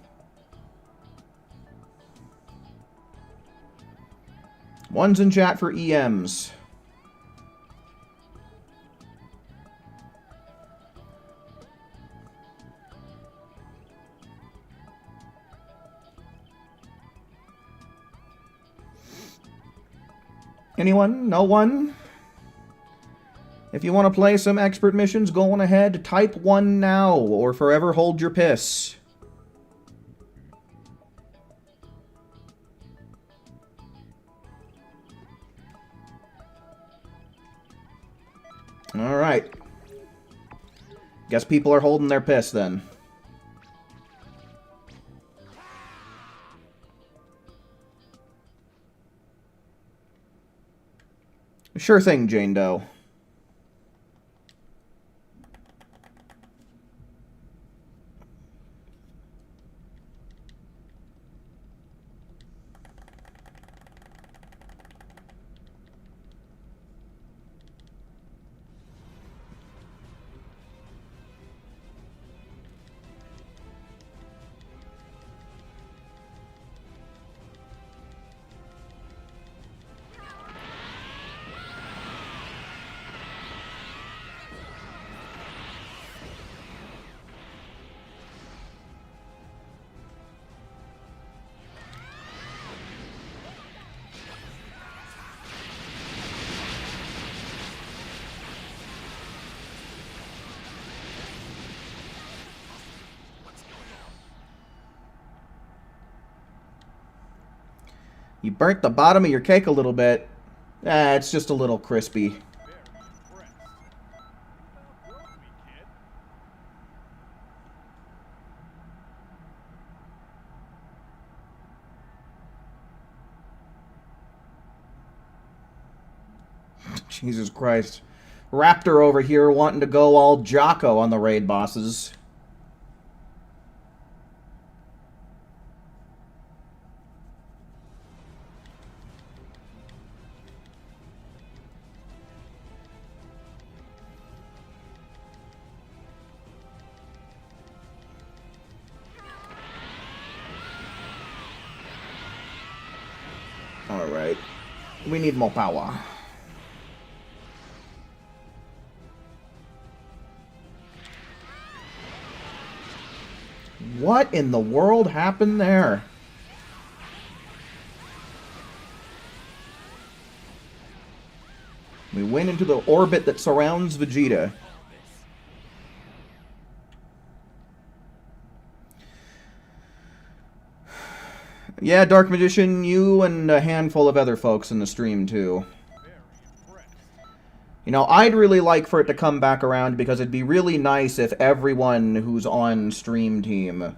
One's in chat for EMs. Anyone? No one? If you want to play some expert missions, go on ahead, type 1 now, or forever hold your piss. Alright. Guess people are holding their piss then. Sure thing, Jane Doe. You burnt the bottom of your cake a little bit. It's just a little crispy. Very impressed. You've outgrown me, kid. Jesus Christ. Raptor over here wanting to go all Jocko on the raid bosses. Alright. We need more power. What in the world happened there? We went into the orbit that surrounds Vegeta. Yeah, Dark Magician, you and a handful of other folks in the stream, too. Very impressed. You know, I'd really like for it to come back around because it'd be really nice if everyone who's on Stream Team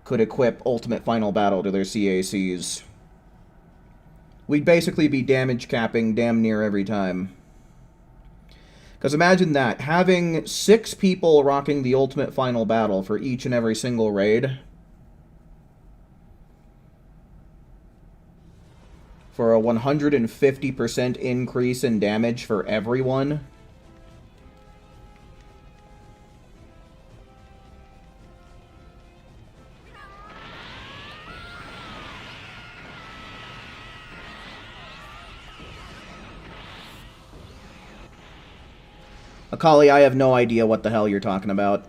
could equip Ultimate Final Battle to their CACs. We'd basically be damage capping damn near every time. Because imagine that, having 6 people rocking the ultimate final battle for each and every single raid. For a 150% increase in damage for everyone. Akali, I have no idea what the hell you're talking about.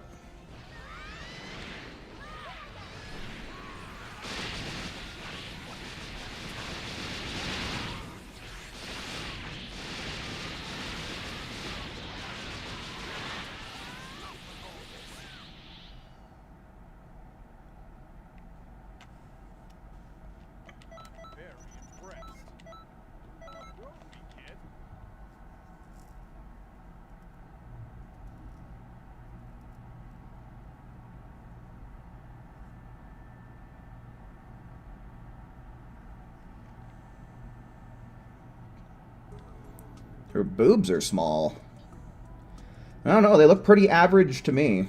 Very impressed. Trophy, kid. Her boobs are small. I don't know, they look pretty average to me.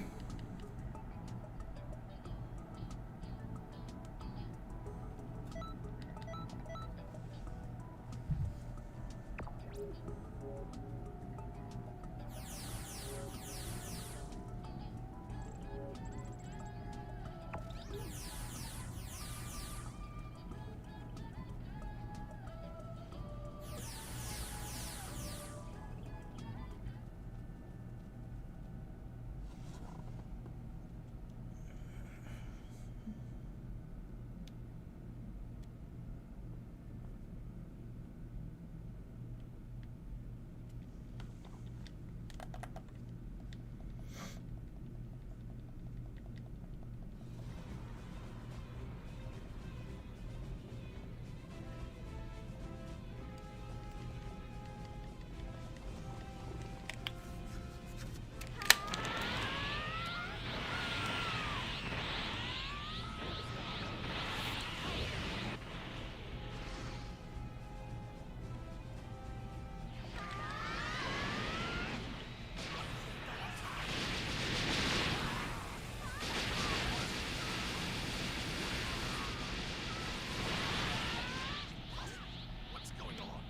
What's going on?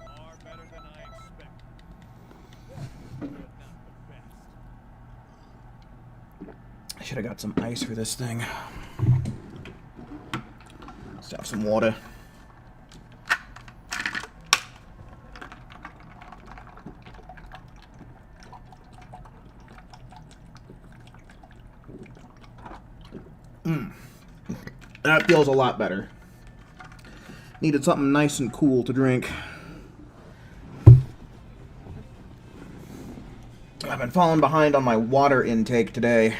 Far better than I expected. But not the best. I should have got some ice for this thing. Let's have some water. That feels a lot better. Needed something nice and cool to drink. I've been falling behind on my water intake today.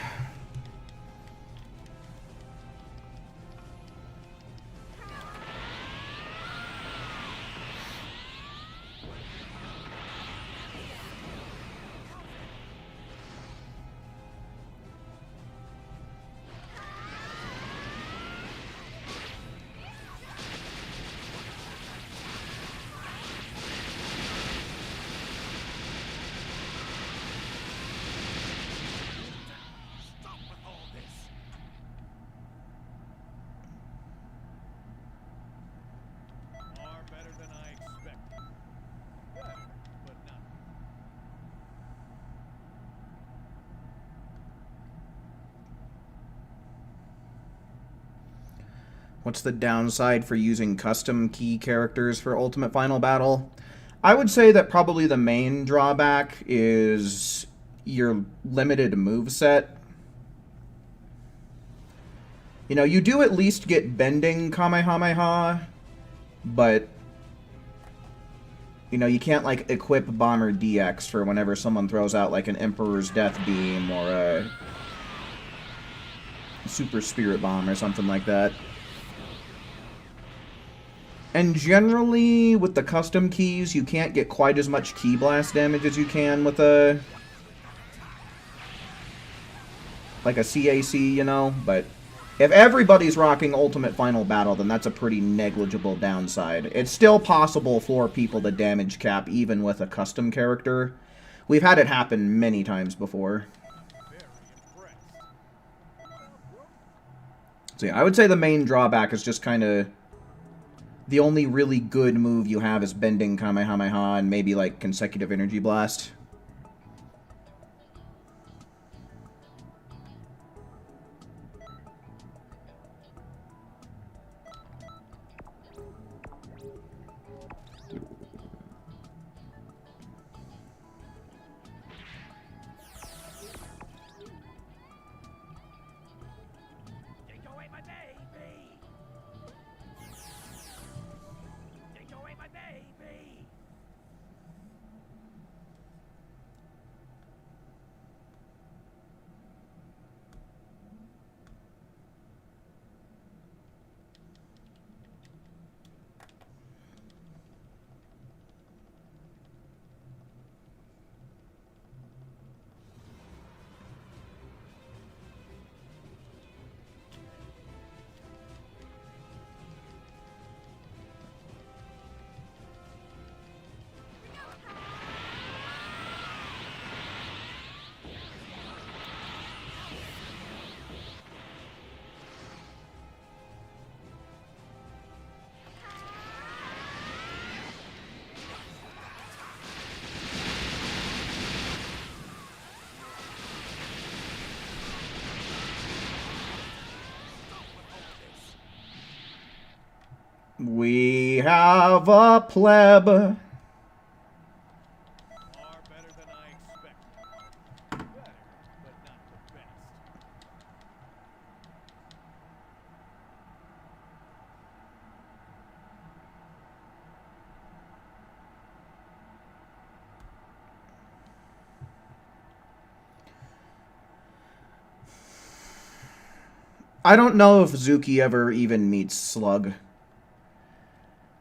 Stop with all this. Far better than I expected. Better, but not. What's the downside for using custom key characters for Ultimate Final Battle? I would say that probably the main drawback is your limited moveset. You know, you do at least get bending Kamehameha, but you know, you can't like equip Bomber DX for whenever someone throws out like an Emperor's Death Beam or a Super Spirit Bomb or something like that. And generally, with the custom keys, you can't get quite as much key blast damage as you can with a like a CAC, you know, but If everybody's rocking Ultimate Final Battle, then that's a pretty negligible downside. It's still possible for people to damage cap even with a custom character. We've had it happen many times before. Very impressed. So yeah, I would say the main drawback is just kind of... The only really good move you have is bending Kamehameha and maybe like consecutive energy blast. Take away my baby! Take away my baby! We have a pleb. Far better than I expected. Better, but not the best. I don't know if Zuki ever even meets Slug.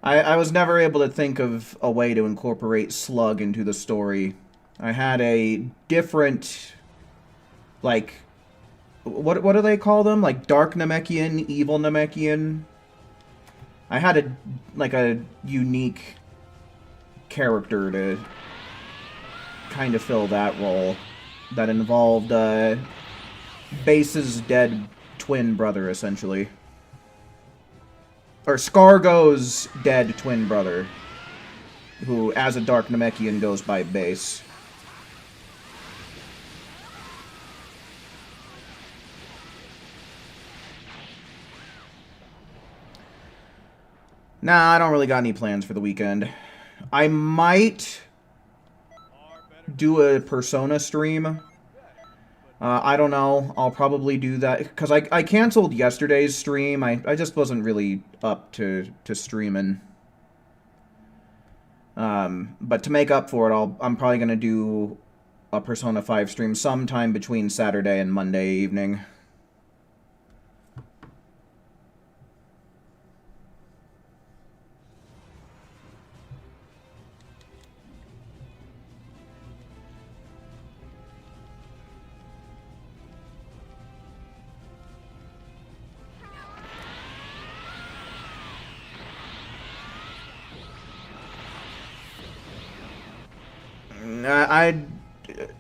I was never able to think of a way to incorporate Slug into the story. I had a different, like, what do they call them? Like Dark Namekian, Evil Namekian. I had a unique character to kind of fill that role that involved Base's dead twin brother, essentially. Or Scargo's dead twin brother, who, as a Dark Namekian, goes by Base. Nah, I don't really got any plans for the weekend. I might do a Persona stream. I don't know. I'll probably do that. Because I canceled yesterday's stream. I just wasn't really up to streaming. But to make up for it, I'm probably going to do a Persona 5 stream sometime between Saturday and Monday evening.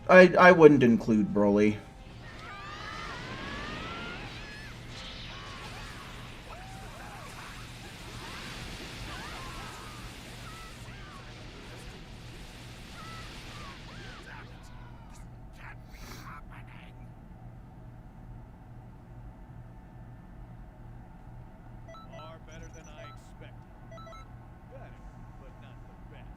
I wouldn't include Broly. Can't be happening! Far better than I expected. Better, but not the best.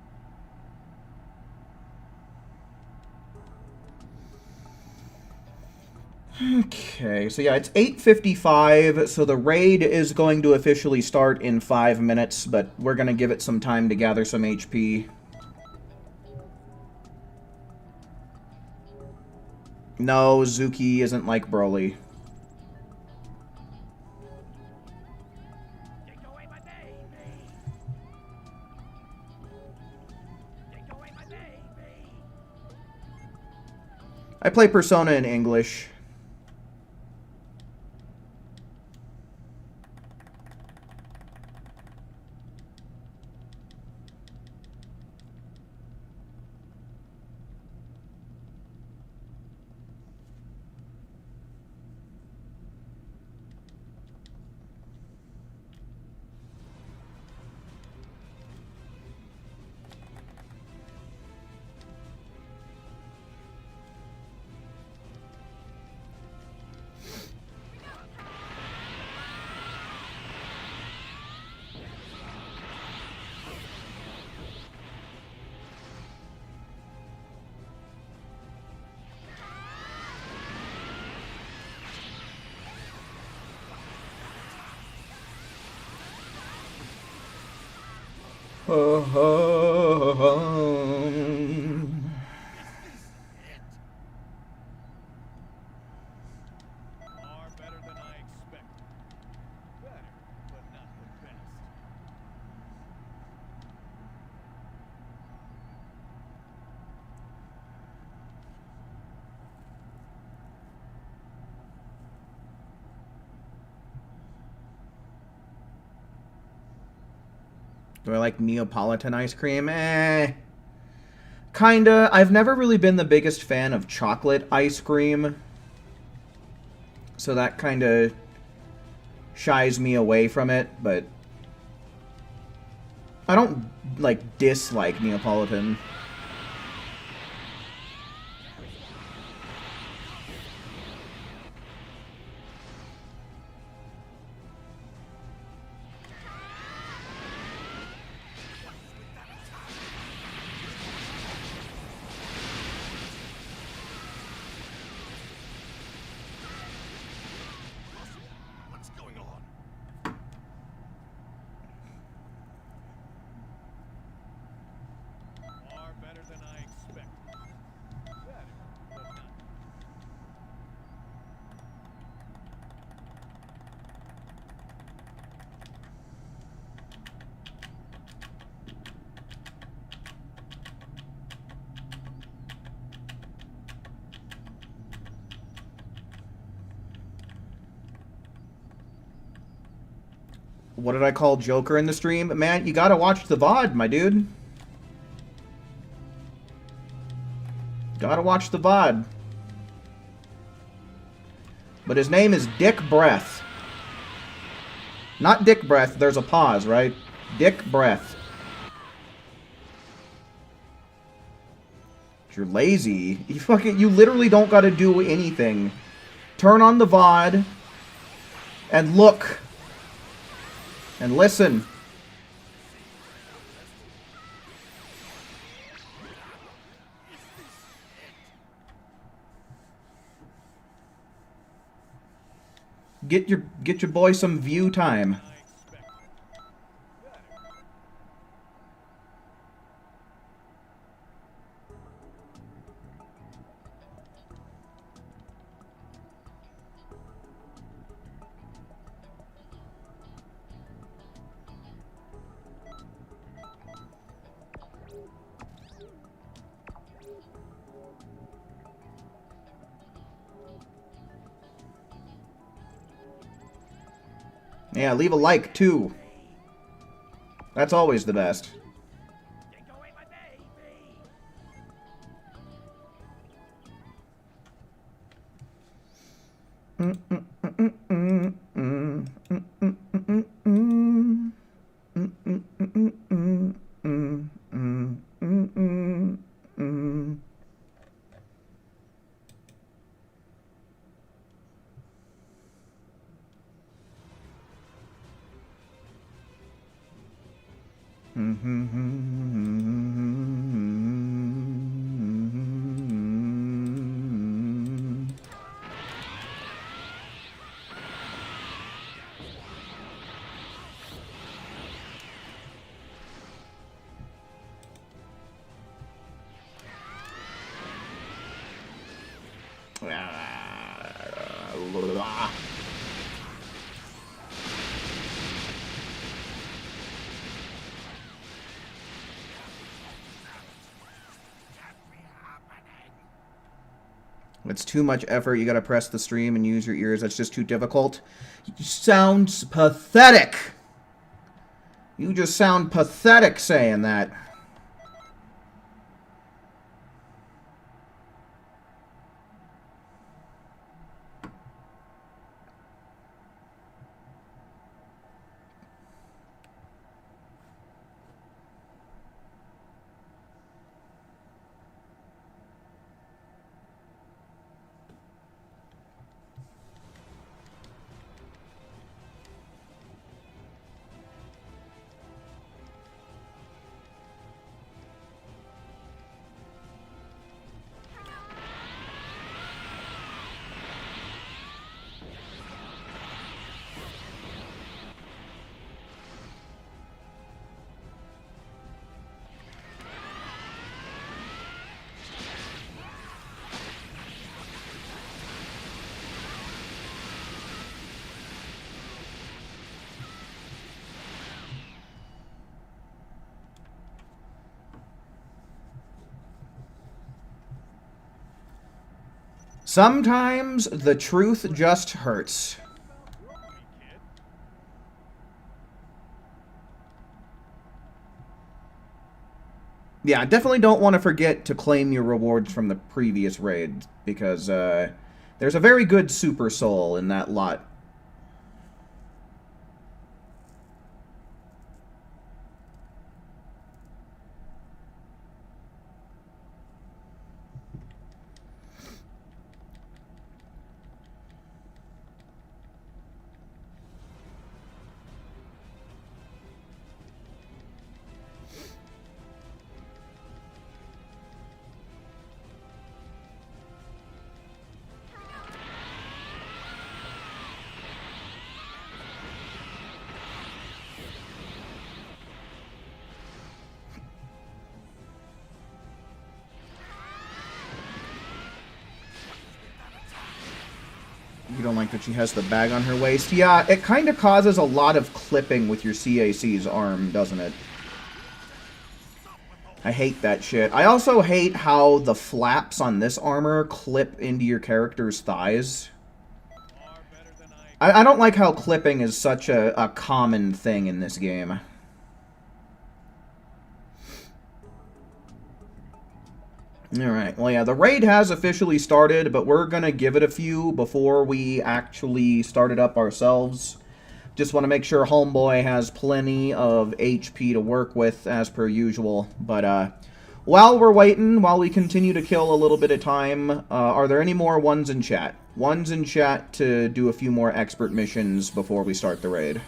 Okay, so yeah, it's 8:55, so the raid is going to officially start in 5 minutes, but we're going to give it some time to gather some HP. No, Zuki isn't like Broly. Take away my baby! Take away my baby! I play Persona in English. Far better than I expected. Better, but not the best. Do I like Neapolitan ice cream? Kinda. I've never really been the biggest fan of chocolate ice cream. So that kinda shies me away from it, but I don't, like, dislike Neapolitan. What's going on? Far better than I expected. Better, but not. What did I call Joker in the stream? Man, you gotta watch the VOD, my dude. Gotta watch the VOD. But his name is Dick Breath. Not Dick Breath, there's a pause, right? Dick Breath. You're lazy. You literally don't gotta do anything. Turn on the VOD and look. And listen. Get your boy some view time. I expected. Better. Yeah, leave a like too. That's always the best. Take away my baby. It's too much effort. You gotta press the stream and use your ears. That's just too difficult. You sounds pathetic. You just sound pathetic saying that. Sometimes the truth just hurts. Yeah, definitely don't want to forget to claim your rewards from the previous raid, because there's a very good super soul in that lot. You don't like that she has the bag on her waist? Yeah, it kind of causes a lot of clipping with your CAC's arm, doesn't it? I hate that shit. I also hate how the flaps on this armor clip into your character's thighs. I don't like how clipping is such a common thing in this game. Alright, well yeah, the raid has officially started, but we're gonna give it a few before we actually start it up ourselves. Just want to make sure Homeboy has plenty of HP to work with, as per usual. But while we're waiting, while we continue to kill a little bit of time, are there any more ones in chat? Ones in chat to do a few more expert missions before we start the raid.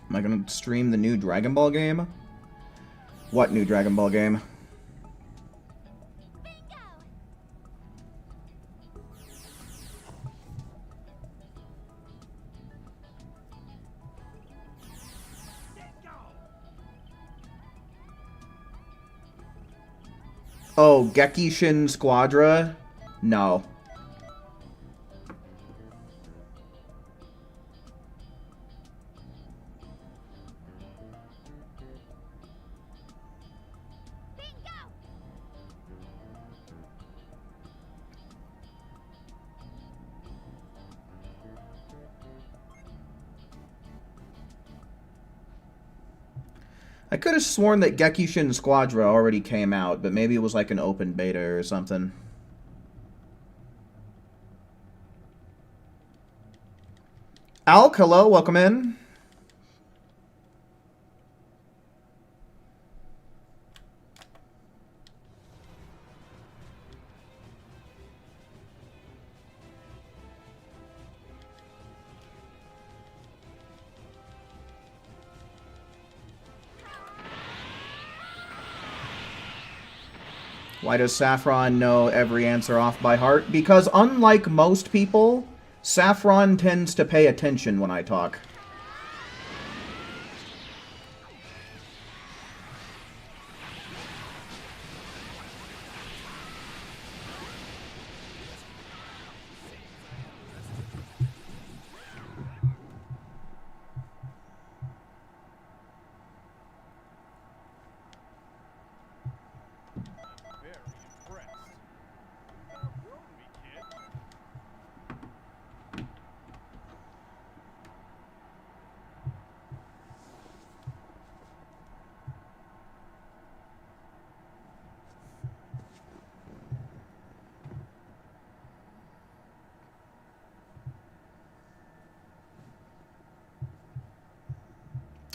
Am I going to stream the new Dragon Ball game? What new Dragon Ball game? Oh, Gekishin Squadra? No. I could have sworn that Gekishin Squadra already came out, but maybe it was like an open beta or something. Alk, hello, welcome in. Why does Saffron know every answer off by heart? Because unlike most people, Saffron tends to pay attention when I talk.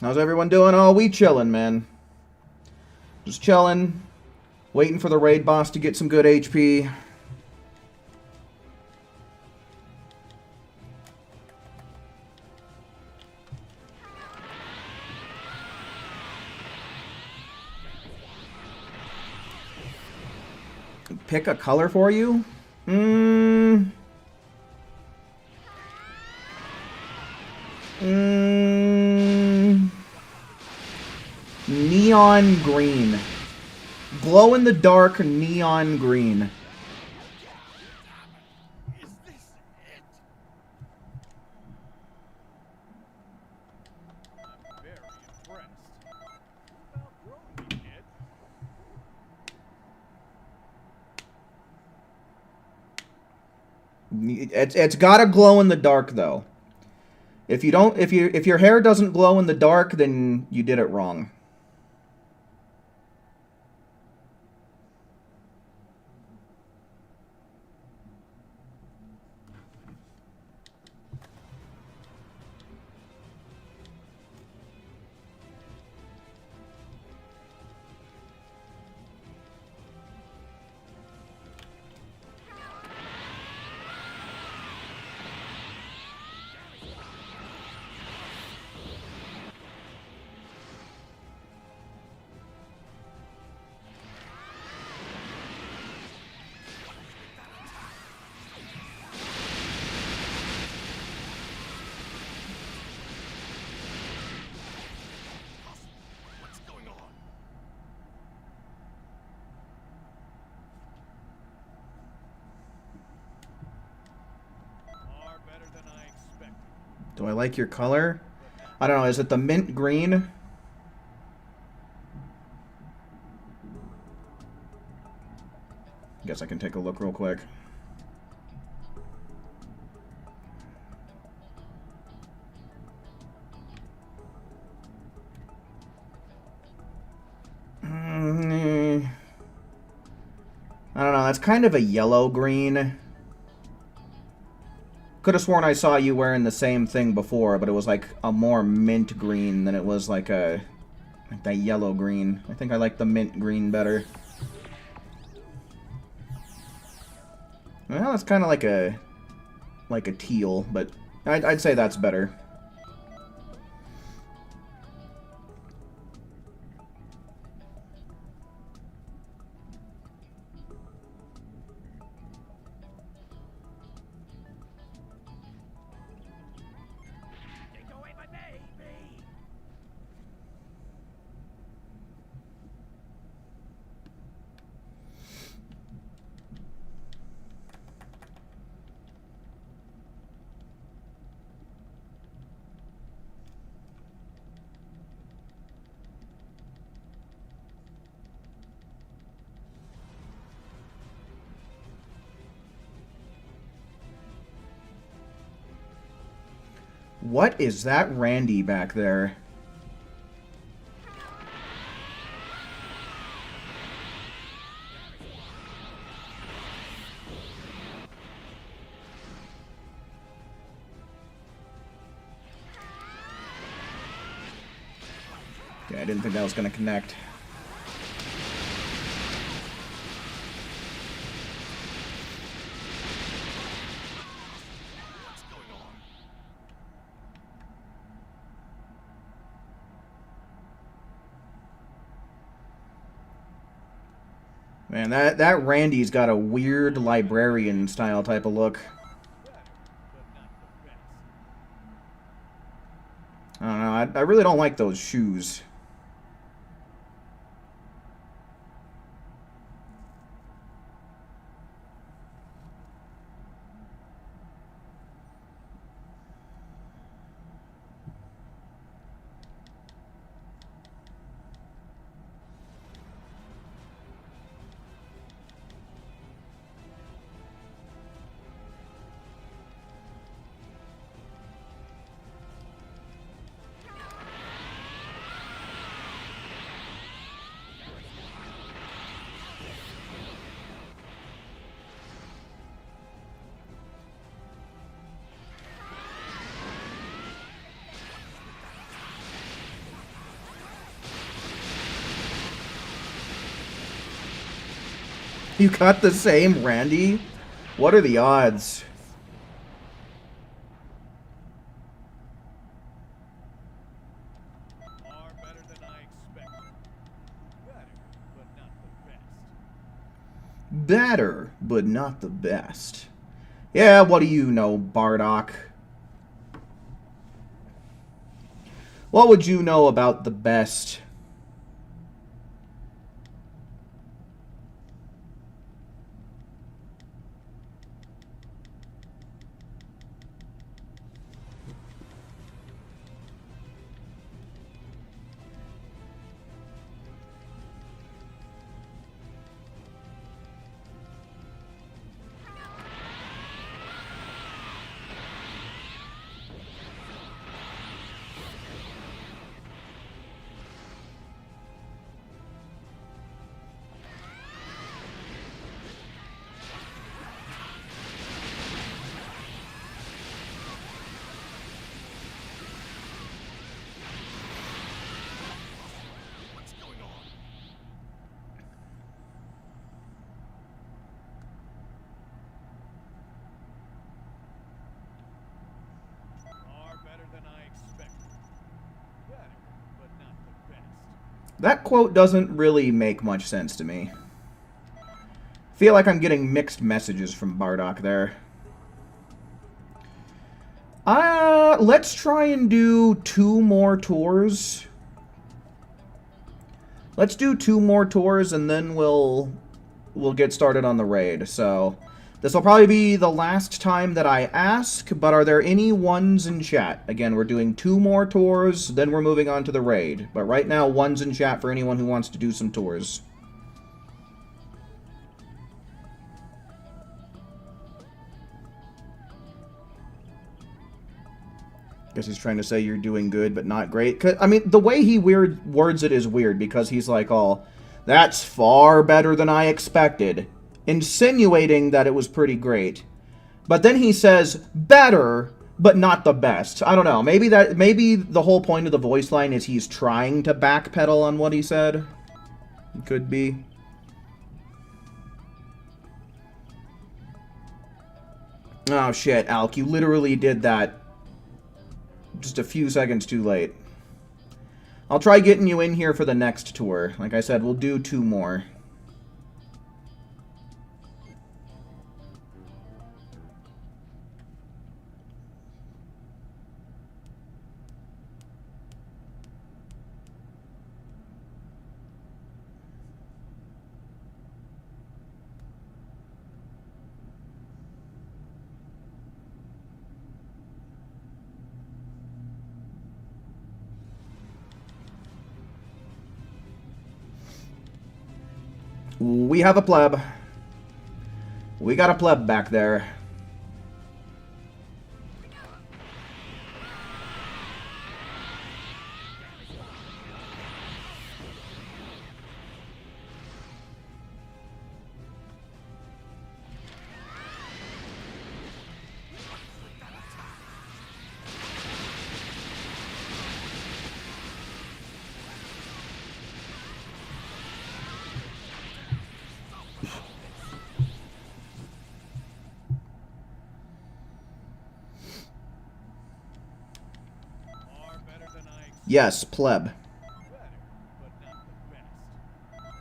How's everyone doing? Oh, we chillin', man. Just chillin'. Waiting for the raid boss to get some good HP. Pick a color for you? Neon green. Glow-in-the-dark neon green. Is this it? It's gotta glow in the dark though. If your hair doesn't glow in the dark, then you did it wrong. What's going on? Far better than I expected. Do I like your color? I don't know. Is it the mint green? Guess I can take a look real quick. I don't know. That's kind of a yellow green. Could have sworn I saw you wearing the same thing before, but it was like a more mint green than it was like that yellow green. I think I like the mint green better. Well, it's kind of like a teal, but I'd say that's better. Take away my baby! What is that Randy back there? Okay, I didn't think that was going to connect. What's going on? Man, that Randy's got a weird librarian style type of look. Better, but not the best. I don't know. I really don't like those shoes. You got the same Randy? What are the odds? Far better than I expected. Better, but not the best. Better, but not the best. Yeah, what do you know, Bardock? What would you know about the best? That quote doesn't really make much sense to me. Feel like I'm getting mixed messages from Bardock there. Let's try and do 2 more tours. Let's do 2 more tours and then we'll get started on the raid. So this will probably be the last time that I ask, but are there any ones in chat? Again, we're doing 2 more tours, then we're moving on to the raid. But right now, ones in chat for anyone who wants to do some tours. Guess he's trying to say you're doing good, but not great. 'Cause, I mean, the way he words it is weird, because he's like, oh, that's far better than I expected, insinuating that it was pretty great. But then he says, better, but not the best. I don't know. Maybe the whole point of the voice line is he's trying to backpedal on what he said. Could be. Oh, shit, Alk, you literally did that just a few seconds too late. I'll try getting you in here for the next tour. Like I said, we'll do 2 more. We have a pleb. We got a pleb back there. Far better than I expected. Yes, pleb. Better, but not the best.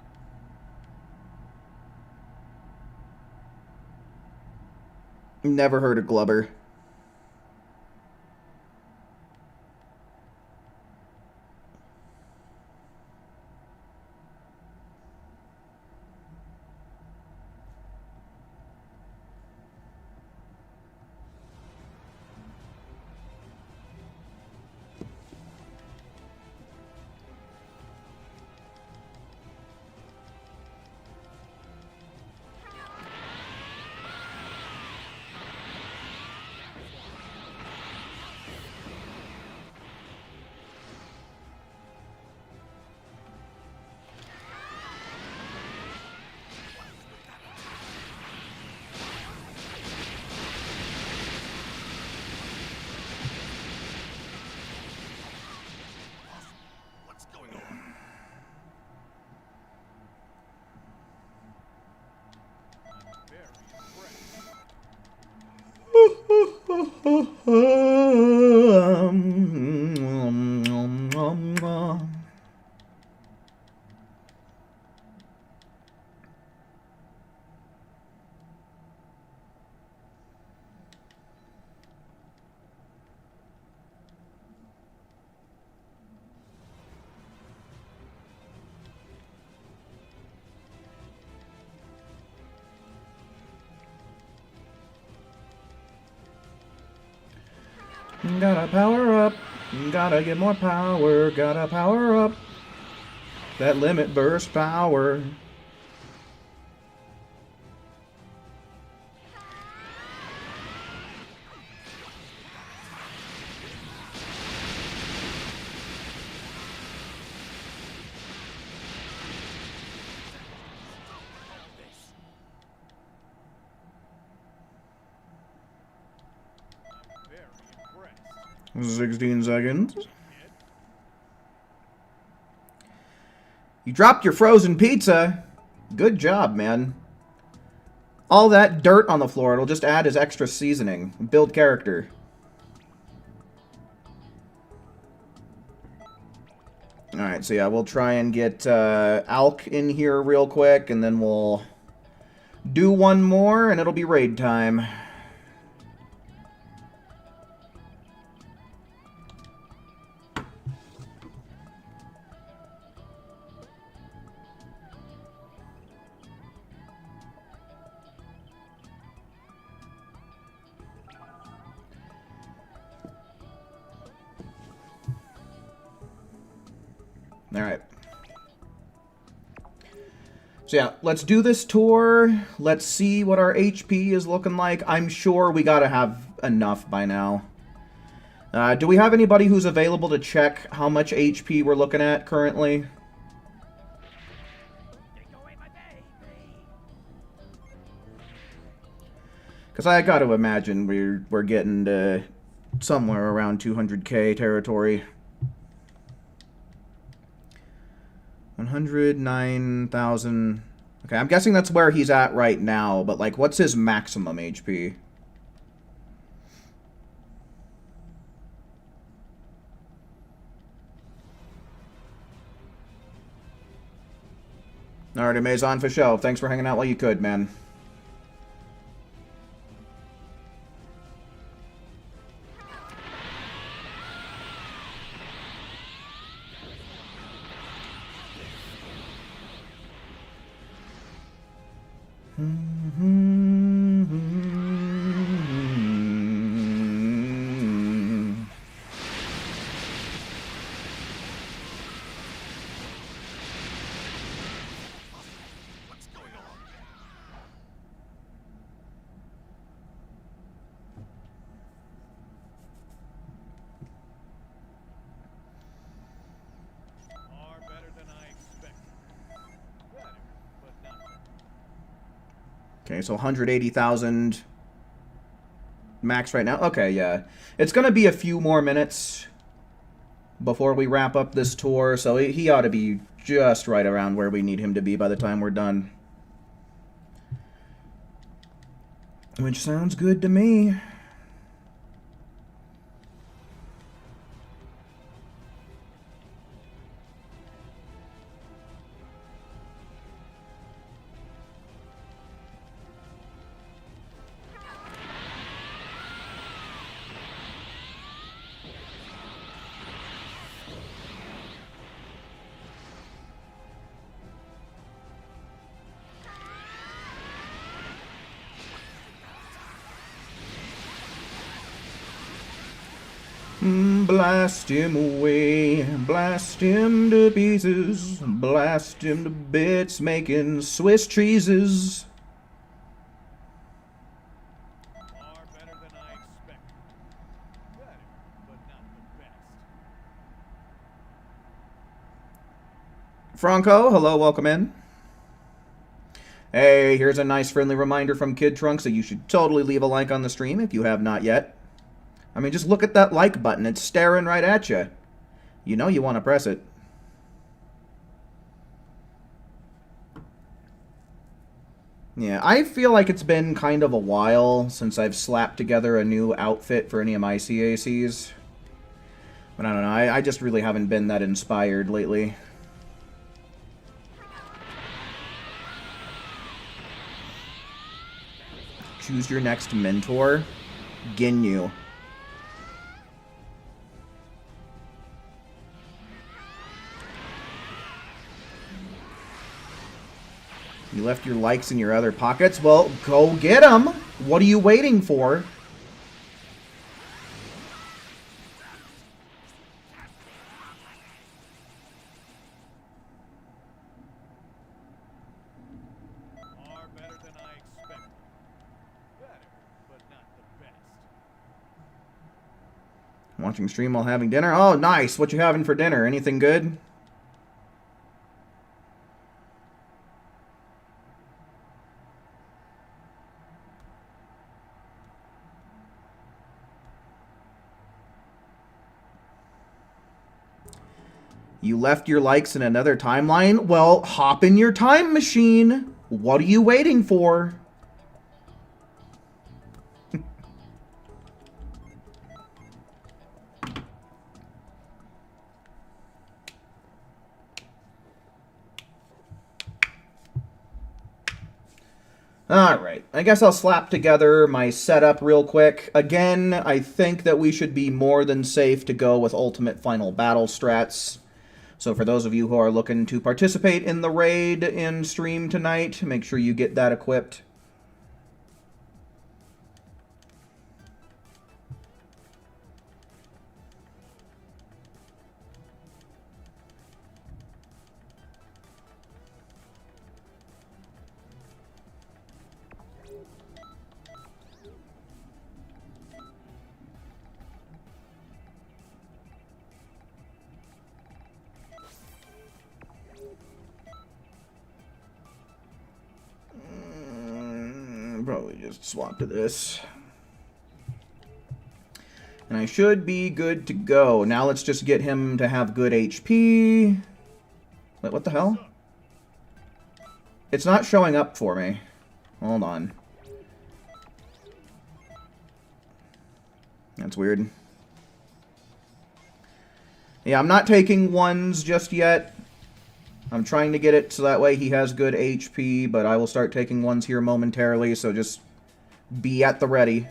Never heard of Glubber. What's going on? I'm very impressed. Gotta power up. Gotta get more power. Gotta power up. That limit burst power. I'm very impressed. 16 seconds. You dropped your frozen pizza. Good job, man. All that dirt on the floor, it'll just add as extra seasoning. Build character. Alright, so yeah, we'll try and get Alk in here real quick, and then we'll do one more, and it'll be raid time. Alright. So yeah, let's do this tour. Let's see what our HP is looking like. I'm sure we gotta have enough by now. Do we have anybody who's available to check how much HP we're looking at currently? Take away my baby. Because I gotta imagine we're getting to somewhere around 200k territory. 109,000. Okay, I'm guessing that's where he's at right now, but like, what's his maximum HP? Alright, Amazon for show. Thanks for hanging out while you could, man. What's going on? Far better than I expected. Better, but not the Okay, so 180,000 max right now. Okay, yeah. It's going to be a few more minutes before we wrap up this tour, so he ought to be just right around where we need him to be by the time we're done. Which sounds good to me. Blast him away, blast him to pieces, blast him to bits, making Swiss cheeses. far better than I expected. Better, but not the best. Franco, hello, welcome in. Hey, here's a nice friendly reminder from Kid Trunks that you should totally leave a like on the stream if you have not yet. I mean, just look at that like button. It's staring right at you. You know you want to press it. Yeah, I feel like it's been kind of a while since I've slapped together a new outfit for any of my CACs. But I don't know, I just really haven't been that inspired lately. Choose your next mentor. Ginyu. You left your likes in your other pockets? Well, go get them! What are you waiting for? Far better than I expected. Better, but not the best. Watching stream while having dinner? Oh, nice! What you having for dinner? Anything good? You left your likes in another timeline? Well, hop in your time machine. What are you waiting for? Alright, I guess I'll slap together my setup real quick. Again, I think that we should be more than safe to go with Ultimate Final Battle strats. So for those of you who are looking to participate in the raid in stream tonight, make sure you get that equipped. Probably just swap to this. And I should be good to go. Now let's just get him to have good HP. Wait, what the hell? It's not showing up for me. Hold on. That's weird. Yeah, I'm not taking ones just yet. I'm trying to get it so that way he has good HP, but I will start taking ones here momentarily, so just be at the ready.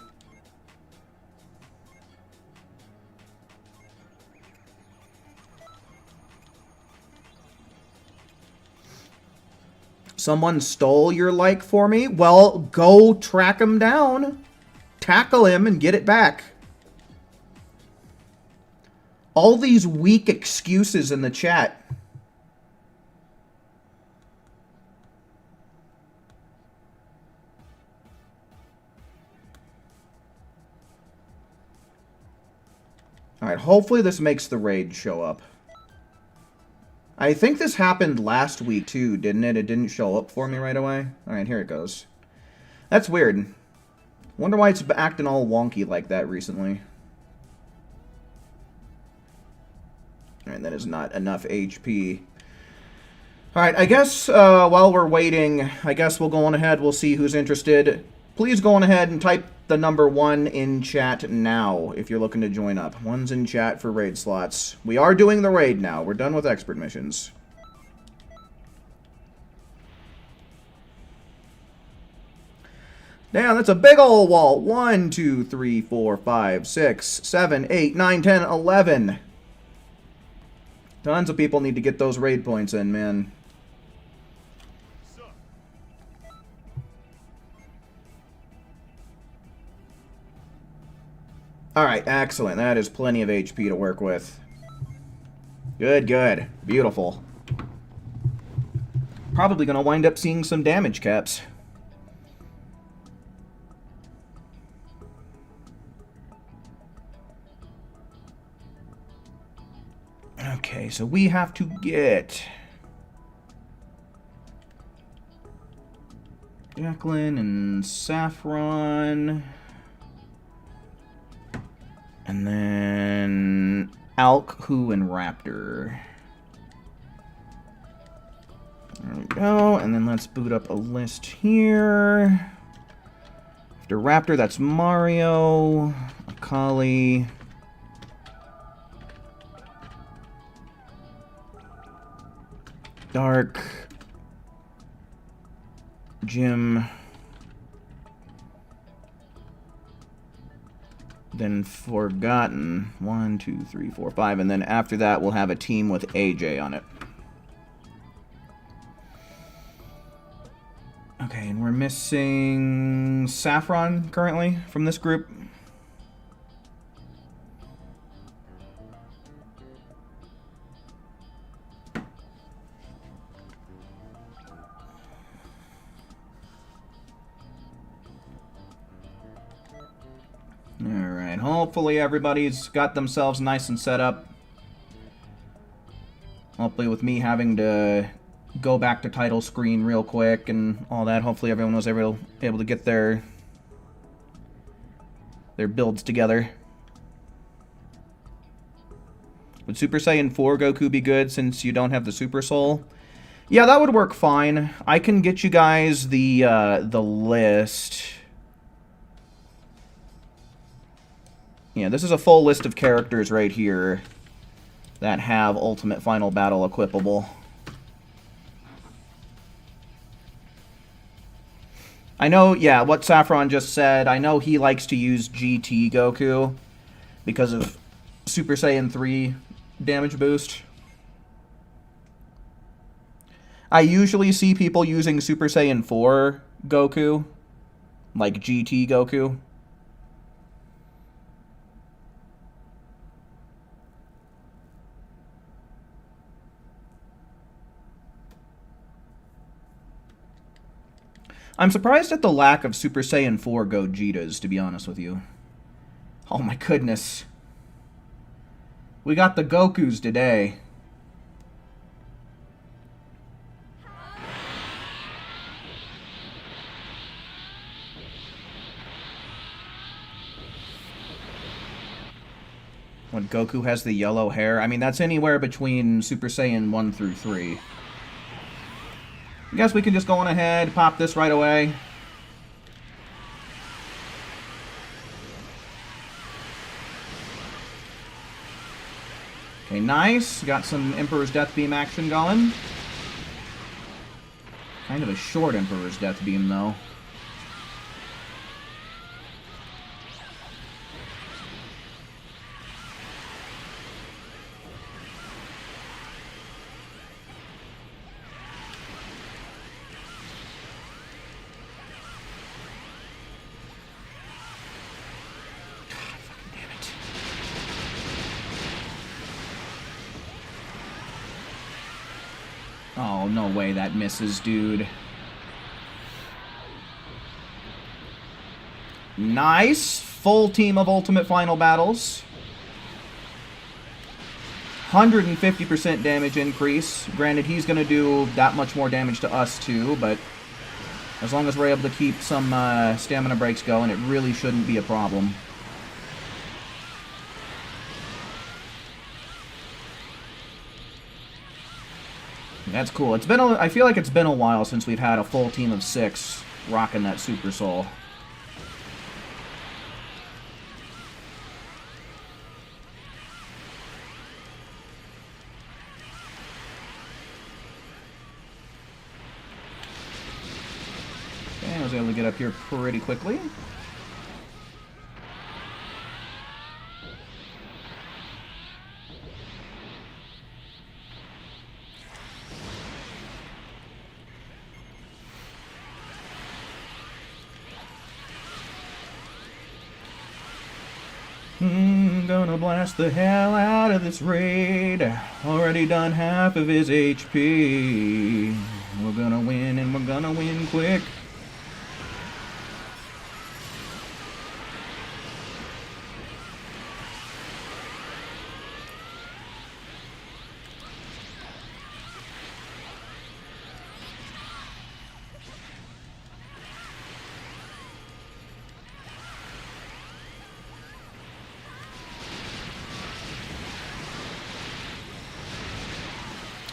Someone stole your like for me? Well, go track him down. Tackle him and get it back. All these weak excuses in the chat. Alright, hopefully this makes the raid show up. I think this happened last week too, didn't it? It didn't show up for me right away. Alright, here it goes. That's weird. Wonder why it's acting all wonky like that recently. Alright, that is not enough HP. Alright, I guess while we're waiting, I guess we'll go on ahead, we'll see who's interested. Please go on ahead and type the number 1 in chat now if you're looking to join up. 1's in chat for raid slots. We are doing the raid now. We're done with expert missions. Damn, that's a big old wall. 1, 2, 3, 4, 5, 6, 7, 8, 9, 10, 11. Tons of people need to get those raid points in, man. Alright, excellent. That is plenty of HP to work with. Good, good. Beautiful. Probably going to wind up seeing some damage caps. Okay, so we have to get Jacqueline and Saffron. And then Alk, Who, and Raptor. There we go. And then let's boot up a list here. After Raptor, that's Mario, Akali, Dark, Jim, then Forgotten. 1, 2, 3, 4, 5. And then after that, we'll have a team with AJ on it. Okay, and we're missing Saffron currently from this group. Alright, hopefully everybody's got themselves nice and set up. Hopefully with me having to go back to title screen real quick and all that, hopefully everyone was able to get their builds together. Would Super Saiyan 4 Goku be good since you don't have the Super Soul? Yeah, that would work fine. I can get you guys the list. Yeah, this is a full list of characters right here that have Ultimate Final Battle equipable. I know, yeah, what Saffron just said. I know he likes to use GT Goku because of Super Saiyan 3 damage boost. I usually see people using Super Saiyan 4 Goku, like GT Goku. I'm surprised at the lack of Super Saiyan 4 Gogetas, to be honest with you. Oh my goodness. We got the Gokus today. When Goku has the yellow hair, I mean, that's anywhere between Super Saiyan 1 through 3. I guess we can just go on ahead, pop this right away. Okay, nice. Got some Emperor's Death Beam action going. Kind of a short Emperor's Death Beam, though. Oh, no way that misses, dude. Nice. Full team of Ultimate Final Battles. 150% damage increase. Granted, he's going to do that much more damage to us, too, but as long as we're able to keep some stamina breaks going, it really shouldn't be a problem. That's cool. It's been I feel like it's been a while since we've had a full team of 6 rocking that Super Soul. Okay, I was able to get up here pretty quickly. Gonna blast the hell out of this raid. Already done half of his HP. We're gonna win, and we're gonna win quick.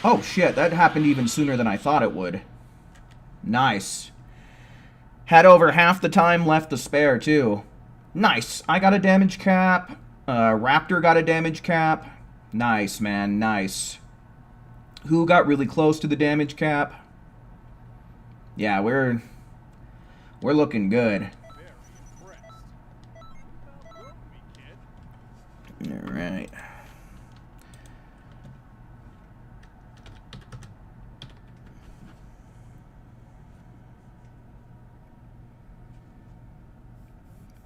Oh shit, that happened even sooner than I thought it would. Nice. Had over half the time left to spare, too. Nice. I got a damage cap. Raptor got a damage cap. Nice, man. Nice. Who got really close to the damage cap? Yeah, we're looking good. Alright.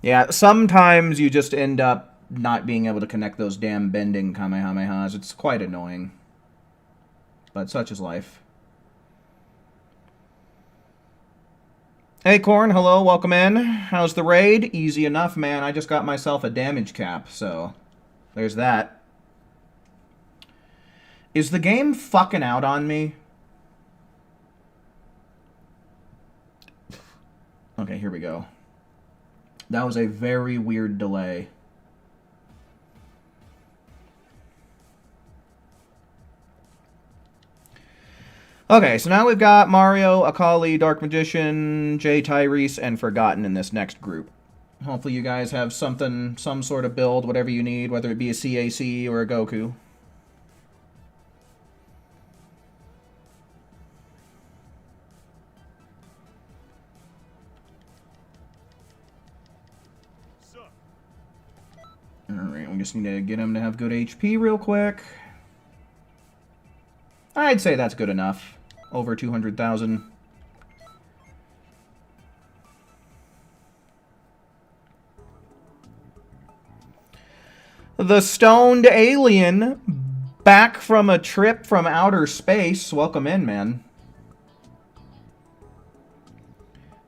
Yeah, sometimes you just end up not being able to connect those damn bending Kamehamehas. It's quite annoying. But such is life. Hey, Corn, hello, welcome in. How's the raid? Easy enough, man. I just got myself a damage cap, so there's that. Is the game fucking out on me? Okay, here we go. That was a very weird delay. Okay, so now we've got Mario, Akali, Dark Magician, Jay Tyrese, and Forgotten in this next group. Hopefully you guys have something, some sort of build, whatever you need, whether it be a CAC or a Goku. Alright, we just need to get him to have good HP real quick. I'd say that's good enough. Over 200,000. The Stoned Alien, back from a trip from outer space. Welcome in, man.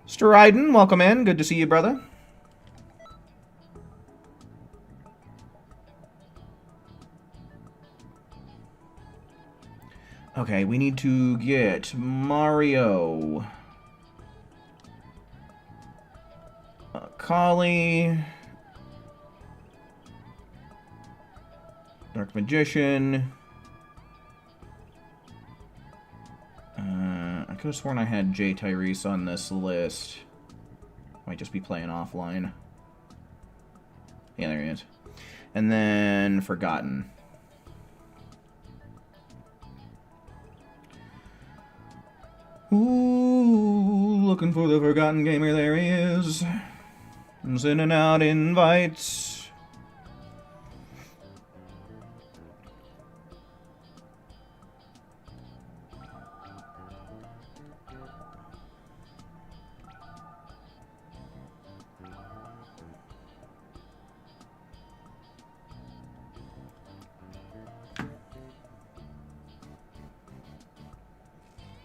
Stryden, welcome in. Good to see you, brother. Okay, we need to get Mario. Kali. Dark Magician. I could have sworn I had Jay Tyrese on this list. Might just be playing offline. Yeah, there he is. And then Forgotten. Ooh, looking for the Forgotten Gamer. There he is. I'm sending out invites.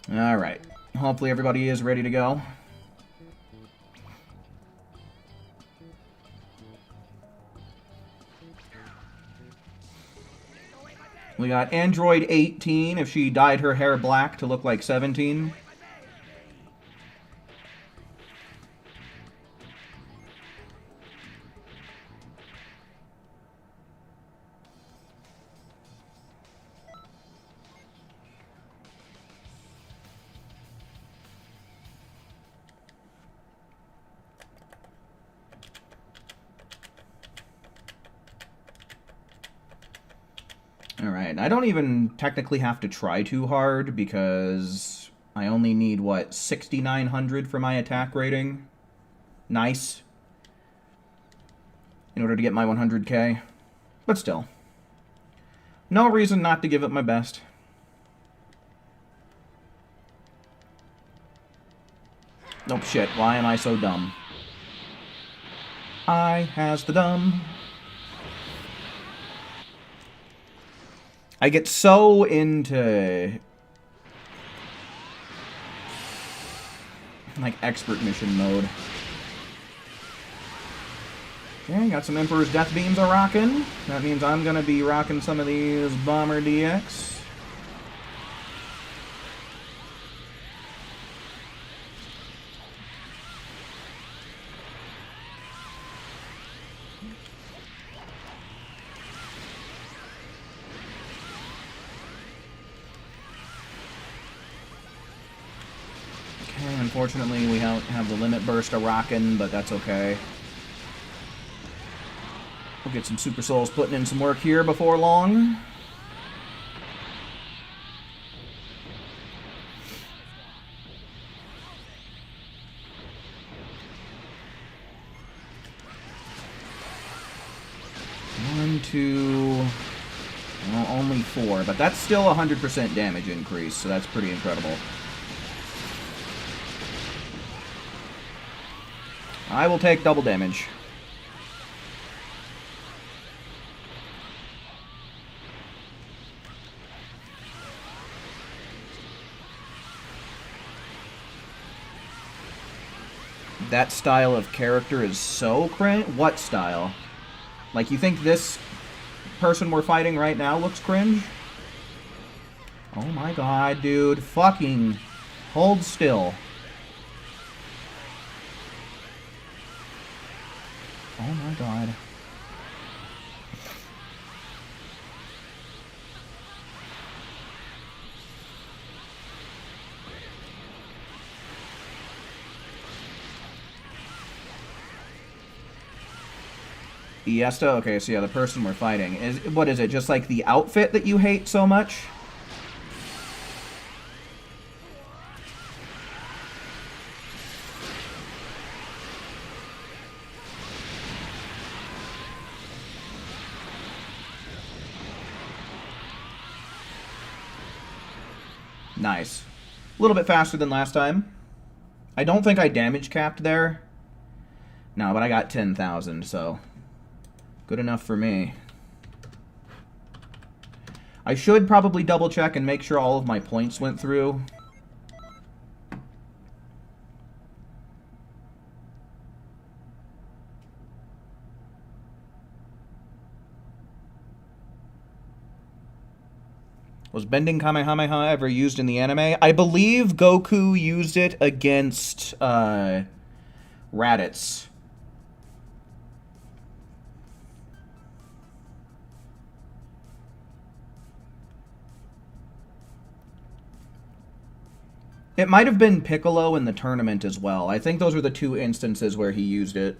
Alright. Hopefully everybody is ready to go. We got Android 18 if she dyed her hair black to look like 17. Alright, I don't even technically have to try too hard because I only need, what, 6,900 for my attack rating? Nice. In order to get my 100k. But still. No reason not to give it my best. Oh shit, why am I so dumb? I has the dumb. I get so into like expert mission mode. Okay, got some Emperor's Death Beams a rockin'. That means I'm gonna be rocking some of these Bomber DX. Unfortunately, we have the Limit Burst a rockin', but that's okay. We'll get some Super Souls putting in some work here before long. One, two... Well, only 4, but that's still 100% damage increase, so that's pretty incredible. I will take double damage. That style of character is so cringe. What style? Like, you think this person we're fighting right now looks cringe? Oh my god, dude. Fucking hold still. Oh my god. Iesta? Okay, so yeah, the person we're fighting. What is it, just like the outfit that you hate so much? Nice. A little bit faster than last time. I don't think I damage capped there. No, but I got 10,000, so good enough for me. I should probably double check and make sure all of my points went through. Was bending Kamehameha ever used in the anime? I believe Goku used it against Raditz. It might have been Piccolo in the tournament as well. I think those were the two instances where he used it.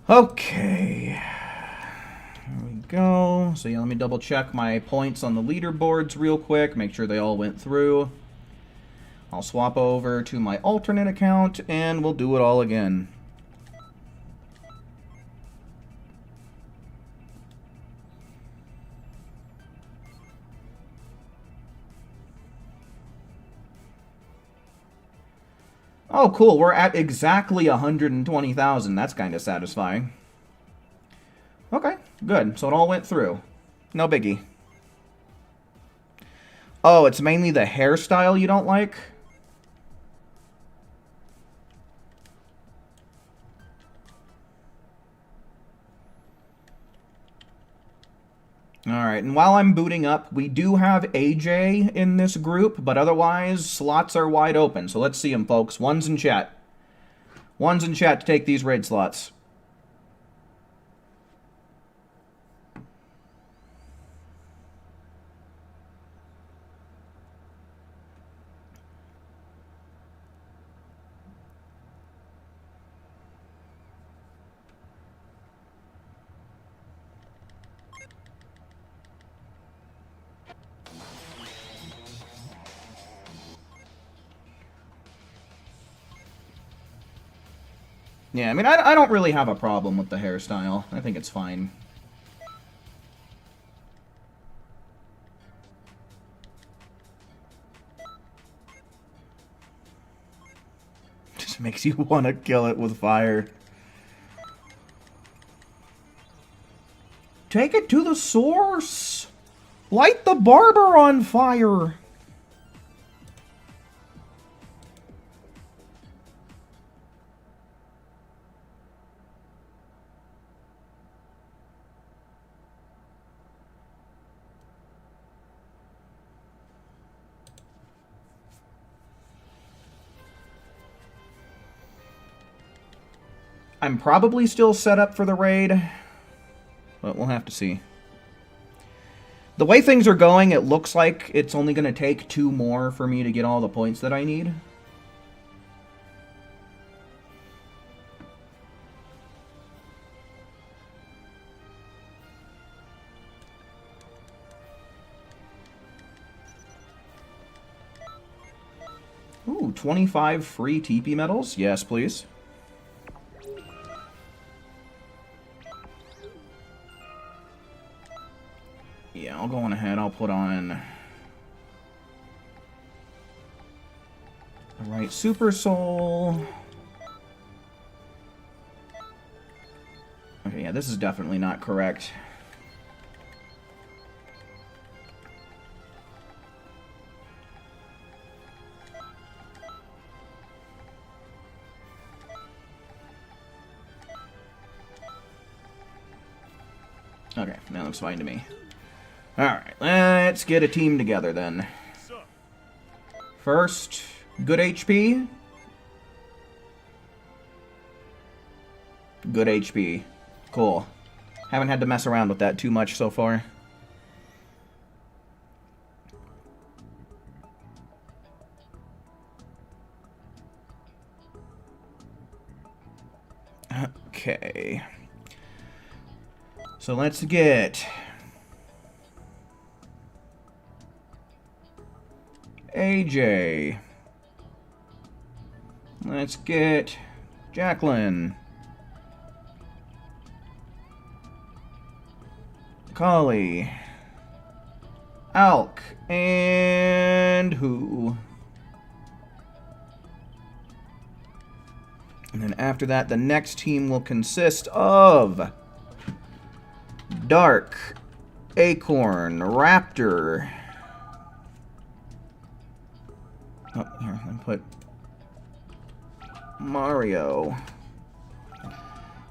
Okay. There we go. So yeah, let me double check my points on the leaderboards real quick. Make sure they all went through. I'll swap over to my alternate account and we'll do it all again. Oh, cool. We're at exactly 120,000. That's kind of satisfying. Okay, good. So it all went through. No biggie. Oh, it's mainly the hairstyle you don't like? Alright, and while I'm booting up, we do have AJ in this group, but otherwise, slots are wide open. So let's see them, folks. One's in chat. One's in chat to take these raid slots. Yeah, I mean, I don't really have a problem with the hairstyle. I think it's fine. Just makes you want to kill it with fire. Take it to the source! Light the barber on fire! I'm probably still set up for the raid, but we'll have to see. The way things are going, it looks like it's only going to take 2 more for me to get all the points that I need. Ooh, 25 free TP medals? Yes, please. Yeah, I'll go on ahead. I'll put on the right Super Soul. Okay, yeah, this is definitely not correct. Okay, that looks fine to me. Alright, let's get a team together then. First, good HP. Good HP. Cool. Haven't had to mess around with that too much so far. Okay. So let's get AJ. Let's get Jacqueline. Kali, Alk, and who? And then after that, the next team will consist of Dark, Acorn, Raptor. Oh, here, let me put Mario.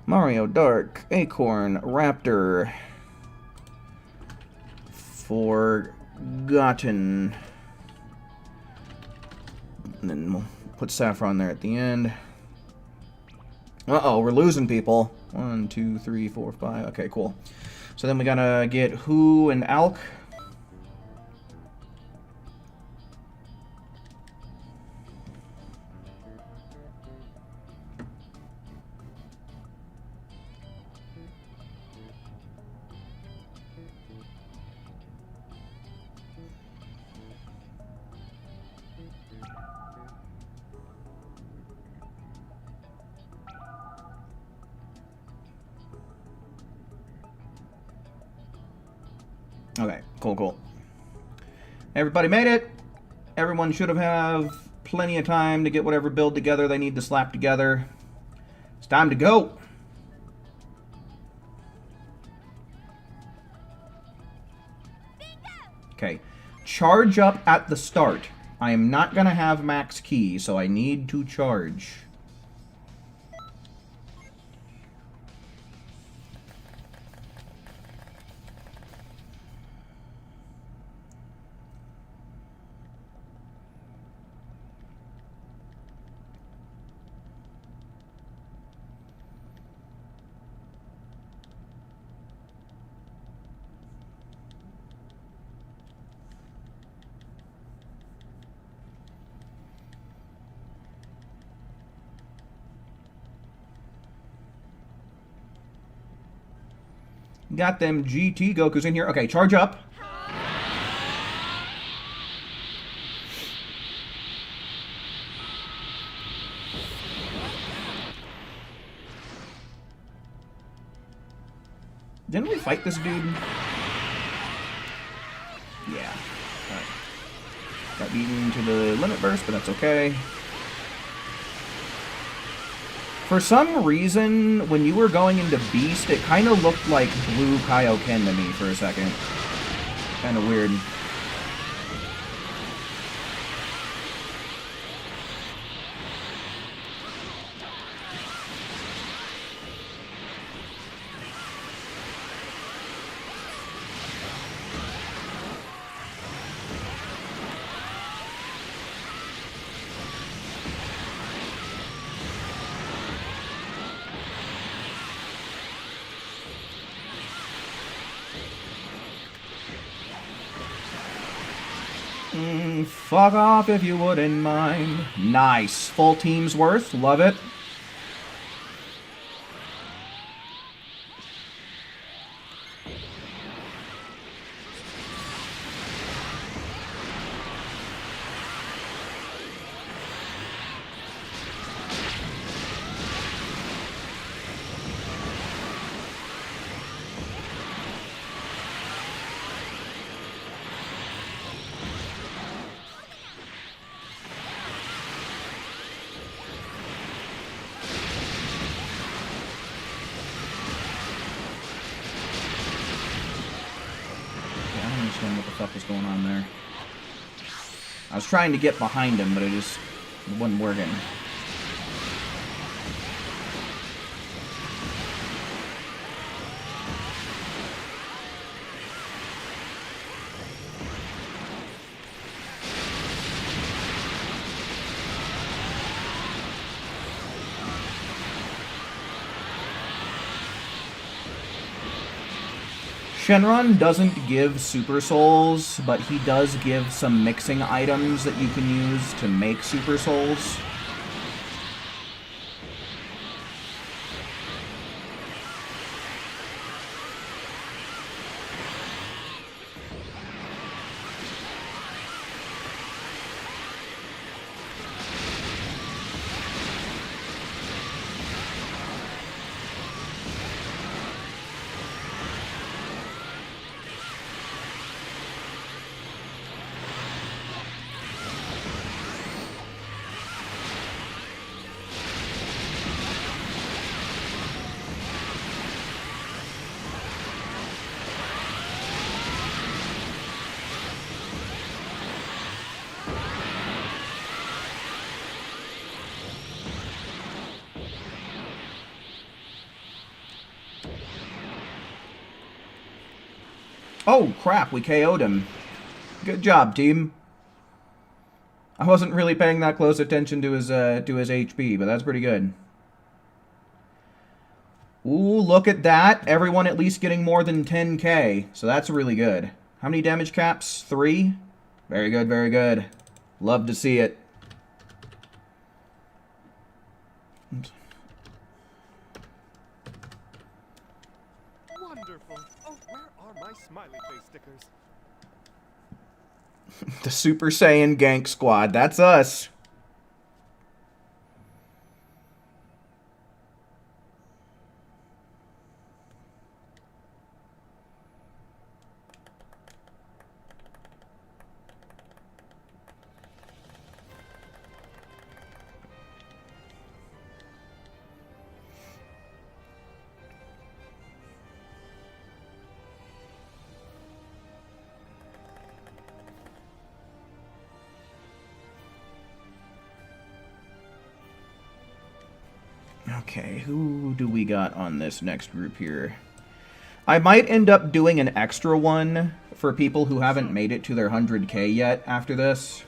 Mario, Dark, Acorn, Raptor, Forgotten. And then we'll put Saffron there at the end. Uh-oh, we're losing people. 1, 2, 3, 4, 5. Okay, cool. So then we gotta get Who and Alk. Okay, cool. Everybody made it. Everyone should have plenty of time to get whatever build together they need to slap together. It's time to go. Okay, charge up at the start. I am not going to have max key, so I need to charge. Got them GT Gokus in here. Okay, charge up. Didn't we fight this dude? Yeah. Alright. Got beaten to the limit burst, but that's okay. For some reason, when you were going into Beast, it kind of looked like Blue Kaioken to me for a second. Kind of weird. Fuck off if you wouldn't mind. Nice. Full team's worth. Love it. What the fuck was going on there? I was trying to get behind him, but it just wasn't working. Shenron doesn't give Super Souls, but he does give some mixing items that you can use to make Super Souls. Oh, crap, we KO'd him. Good job, team. I wasn't really paying that close attention to his HP, but that's pretty good. Ooh, look at that. Everyone at least getting more than 10k, so that's really good. How many damage caps? 3? Very good, very good. Love to see it. Wonderful. Oh, where are my smiley face stickers? The Super Saiyan Gank Squad, that's us. Okay, who do we got on this next group here? I might end up doing an extra one for people who haven't made it to their 100k yet after this.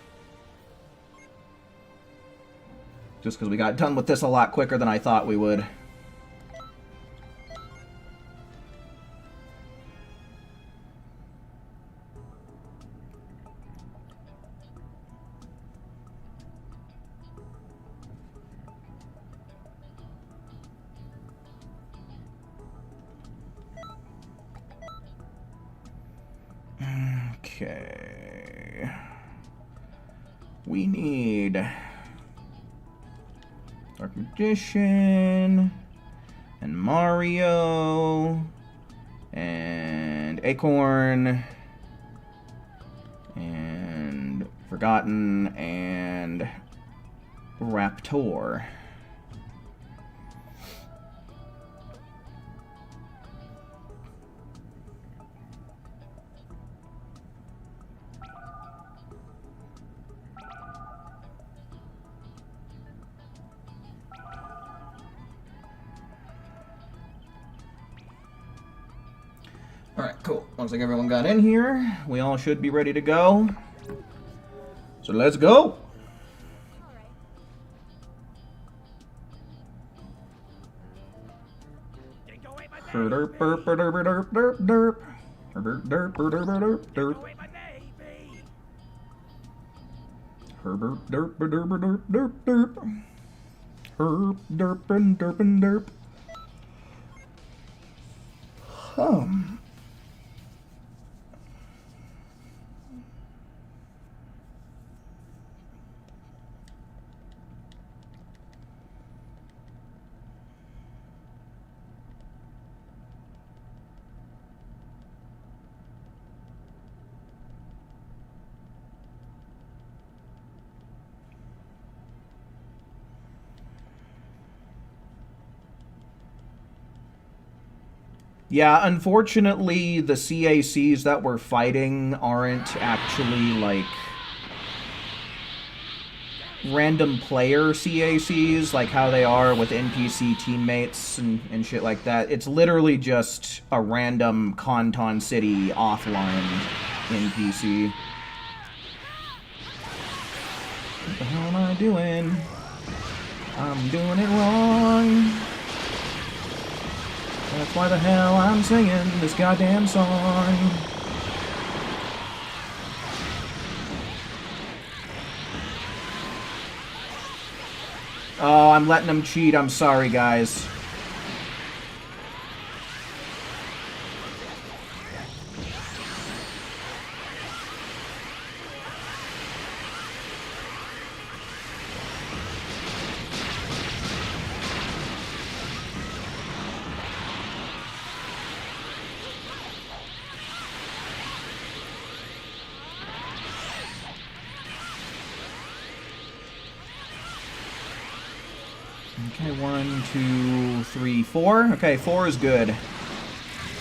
Just because we got done with this a lot quicker than I thought we would. Okay. We need Dark Magician and Mario and Acorn and Forgotten and Raptor. Alright, cool. Looks like everyone got in here. We all should be ready to go. So let's go! Take away my Derp, derp, derp, derp, derp, derp. Derp, derp, derp, derp, Take derp. away my baby. Herb, derp, derp, derp, derp, derp. Herb, derp, and derp, and derp. Yeah, unfortunately, the CACs that we're fighting aren't actually, like, random player CACs, like how they are with NPC teammates and shit like that. It's literally just a random Conton City offline NPC. What the hell am I doing? I'm doing it wrong. That's why the hell I'm singing this goddamn song. Oh, I'm letting them cheat. I'm sorry, guys. Okay, 1, 2, 3, 4. Okay, 4 is good.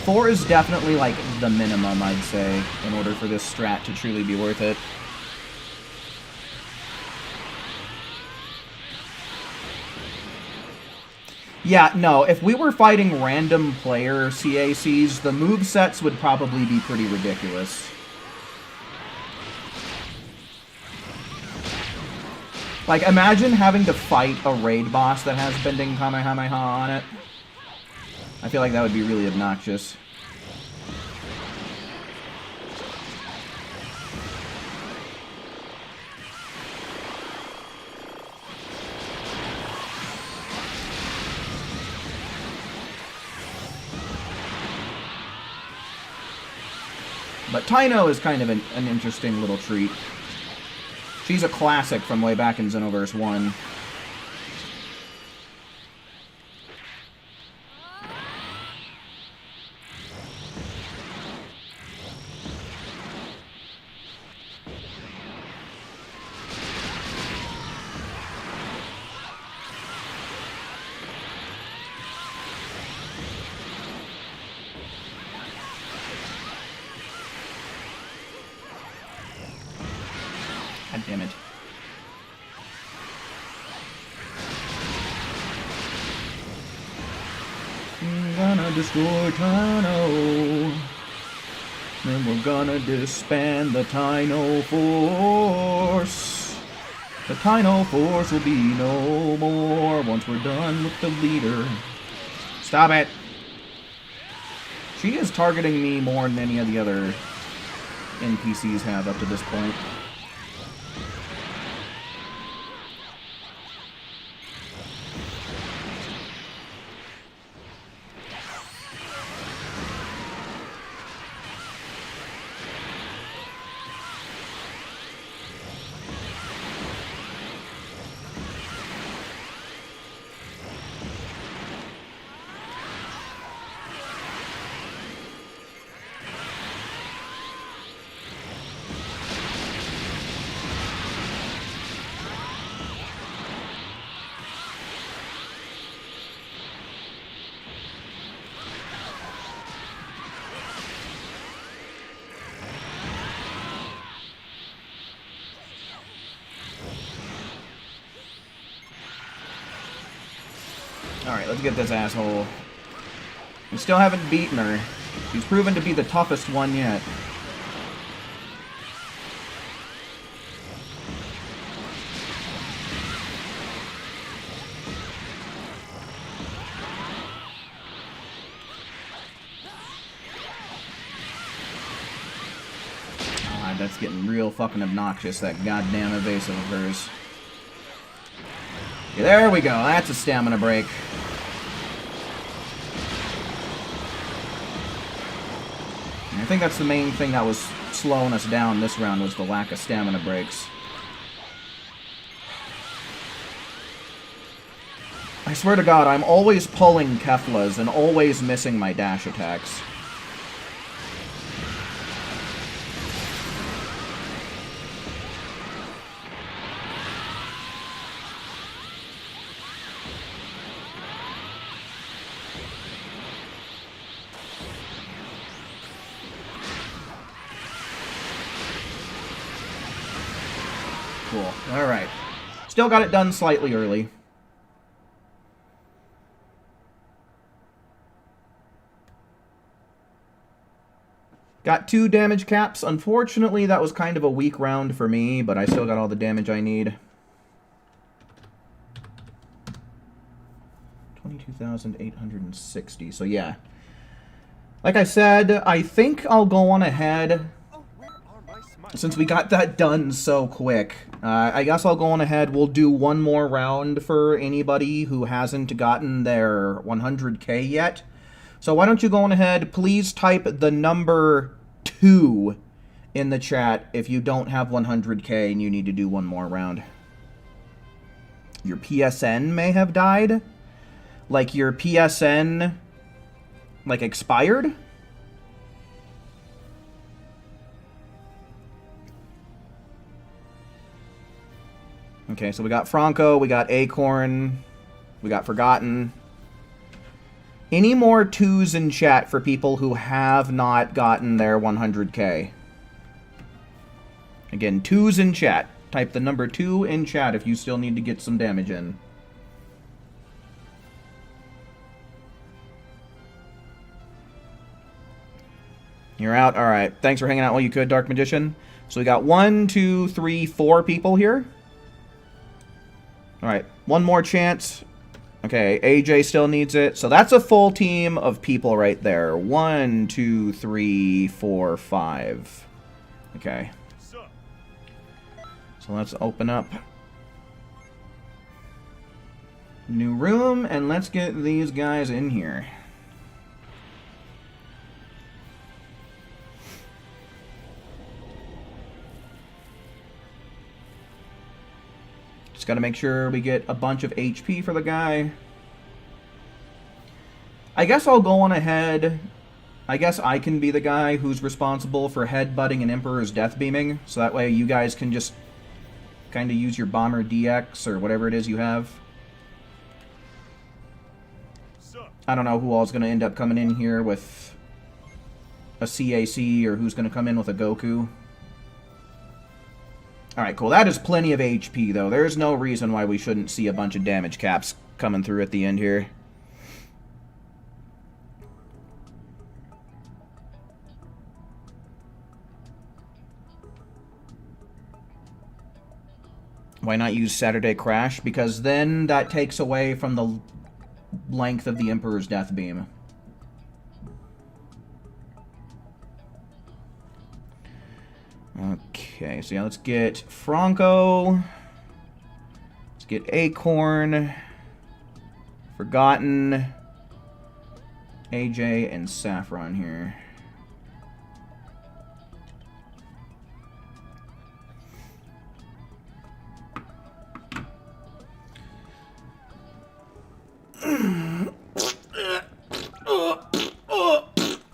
4 is definitely, like, the minimum, I'd say, in order for this strat to truly be worth it. Yeah, no, if we were fighting random player CACs, the movesets would probably be pretty ridiculous. Like, imagine having to fight a raid boss that has bending Kamehameha on it. I feel like that would be really obnoxious. But Tyno is kind of an interesting little treat. She's a classic from way back in Xenoverse 1. God damn it. We're gonna destroy Tyno. Then we're gonna disband the Tyno Force. The Tyno Force will be no more once we're done with the leader. Stop it! She is targeting me more than any of the other NPCs have up to this point. Alright, let's get this asshole. We still haven't beaten her. She's proven to be the toughest one yet. God, that's getting real fucking obnoxious, that goddamn evasive of hers. Yeah, there we go. That's a stamina break. And I think that's the main thing that was slowing us down this round, was the lack of stamina breaks. I swear to God, I'm always pulling Keflas and always missing my dash attacks. Cool. Alright. Still got it done slightly early. Got 2 damage caps. Unfortunately, that was kind of a weak round for me, but I still got all the damage I need. 22,860. So yeah. Like I said, I think I'll go on ahead. Since we got that done so quick, I guess I'll go on ahead. We'll do one more round for anybody who hasn't gotten their 100K yet. So why don't you go on ahead, please type the number 2 in the chat if you don't have 100K and you need to do one more round. Your PSN may have died? Like your PSN, like, expired? Okay, so we got Franco, we got Acorn, we got Forgotten. Any more 2s in chat for people who have not gotten their 100K? Again, 2s in chat. Type the number 2 in chat if you still need to get some damage in. You're out? Alright. Thanks for hanging out while you could, Dark Magician. So we got 1, 2, 3, 4 people here. Alright. One more chance. Okay, AJ still needs it. So that's a full team of people right there. 1, 2, 3, 4, 5. Okay. Sup? So let's open up new room, and let's get these guys in here. Just gotta make sure we get a bunch of HP for the guy. I guess I'll go on ahead. I guess I can be the guy who's responsible for headbutting an Emperor's Death Beaming, so that way you guys can just kind of use your Bomber DX or whatever it is you have. Sup? I don't know who all's going to end up coming in here with a CAC or who's going to come in with a Goku. Alright, cool. That is plenty of HP, though. There's no reason why we shouldn't see a bunch of damage caps coming through at the end here. Why not use Saturday Crash? Because then that takes away from the length of the Emperor's Death Beam. Okay, so yeah, let's get Franco. Let's get Acorn. Forgotten. AJ and Saffron here.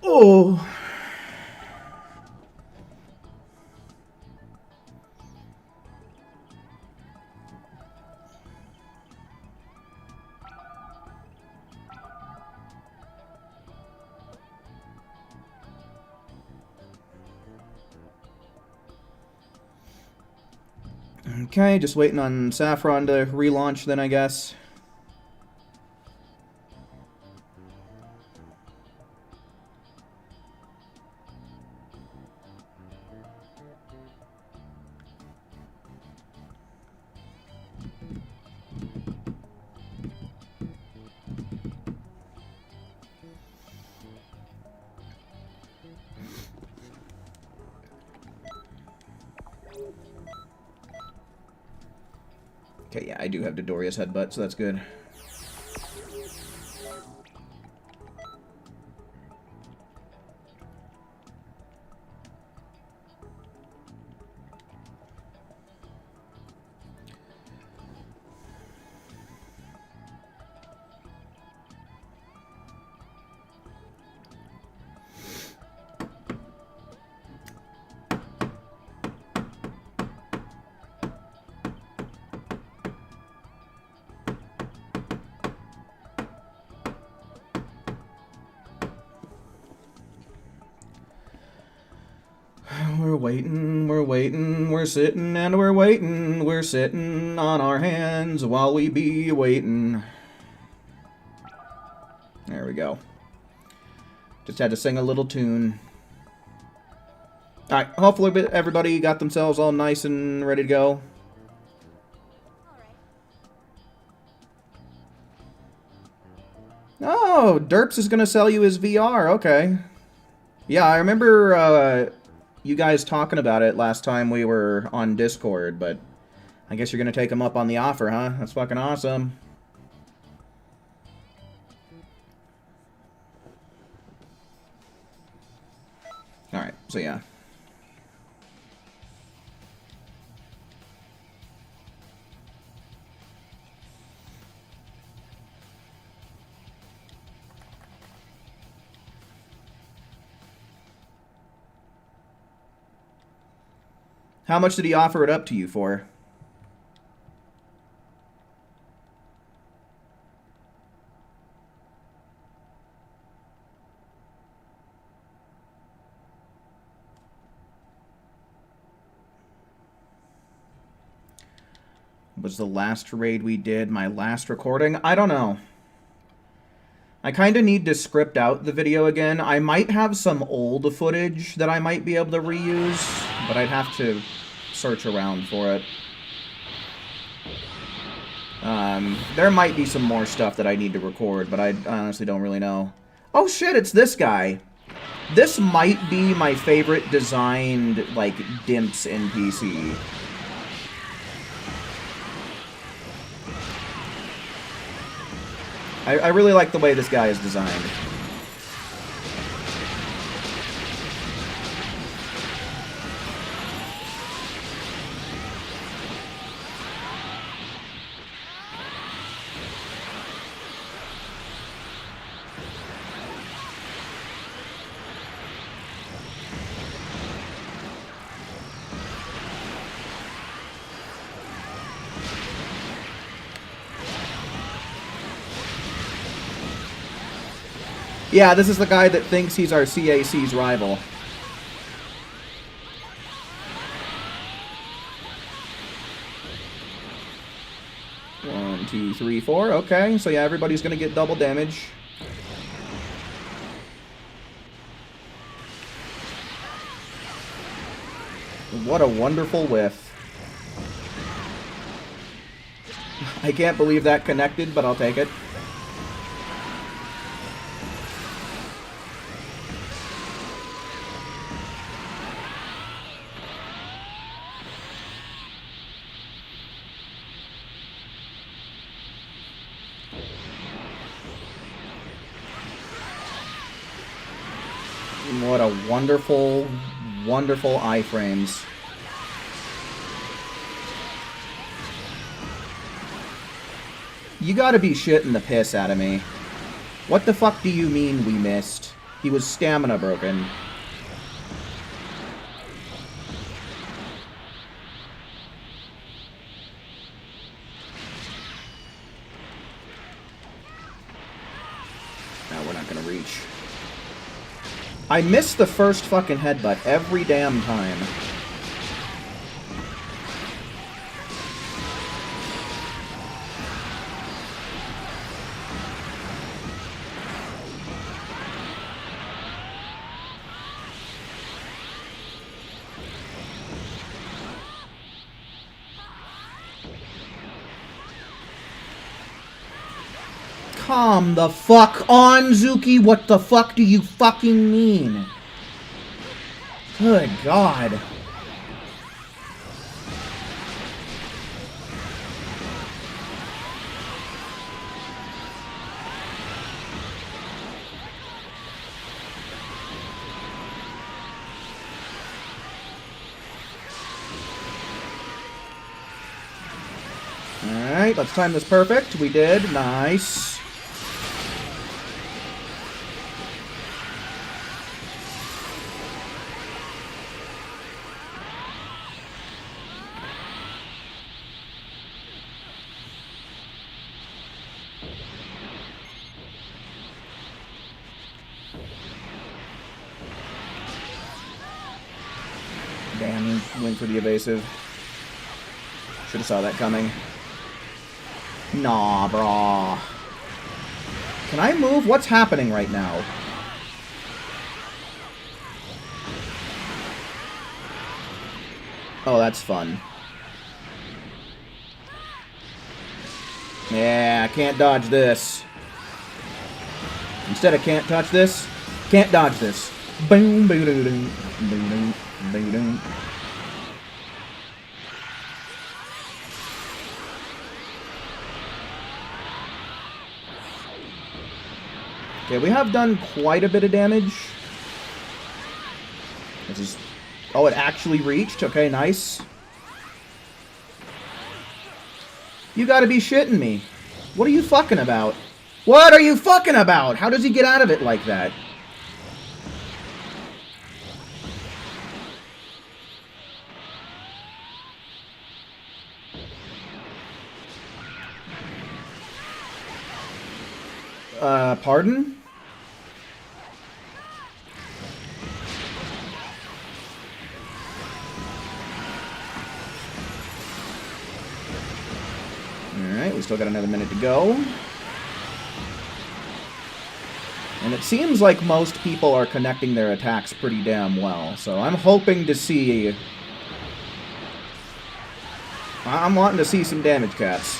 Oh. Okay, just waiting on Saffron to relaunch then, I guess. Okay, yeah, I do have Dodoria's headbutt, so that's good. We're waiting, we're sitting and we're waiting. We're sitting on our hands while we be waiting. There we go. Just had to sing a little tune. Alright, hopefully everybody got themselves all nice and ready to go. Oh, Derps is going to sell you his VR, okay. Yeah, I remember you guys talking about it last time we were on Discord, but I guess you're going to take him up on the offer, huh? That's fucking awesome. Alright, so yeah. How much did he offer it up to you for? Was the last raid we did my last recording? I don't know. I kind of need to script out the video again. I might have some old footage that I might be able to reuse, but I'd have to search around for it. There might be some more stuff that I need to record, but I honestly don't really know. Oh shit, it's this guy. This might be my favorite designed, like, Dimps NPC. I really like the way this guy is designed. Yeah, this is the guy that thinks he's our CAC's rival. One, two, three, four. Okay, so yeah, everybody's gonna get double damage. What a wonderful whiff. I can't believe that connected, but I'll take it. What a wonderful, wonderful iframes. You gotta be shitting the piss out of me. What the fuck do you mean we missed? He was stamina broken. Now we're not gonna reach. I miss the first fucking headbutt every damn time. Calm the fuck on, Zuki. What the fuck do you fucking mean? Good God. Alright, let's time this perfect. We did. Nice. Damn, he went for the evasive. Should have saw that coming. Nah, brah. Can I move? What's happening right now? Oh, that's fun. Yeah, I can't dodge this. Instead of can't touch this, can't dodge this. Boom, boom, boom, boom, boom, boom, boom. Okay, we have done quite a bit of damage. This is... Oh, it actually reached. Okay, nice. You gotta be shitting me. What are you fucking about? What are you fucking about? How does he get out of it like that? Pardon? Alright, we still got another minute to go. And it seems like most people are connecting their attacks pretty damn well. So I'm hoping to see... I'm wanting to see some damage, cats.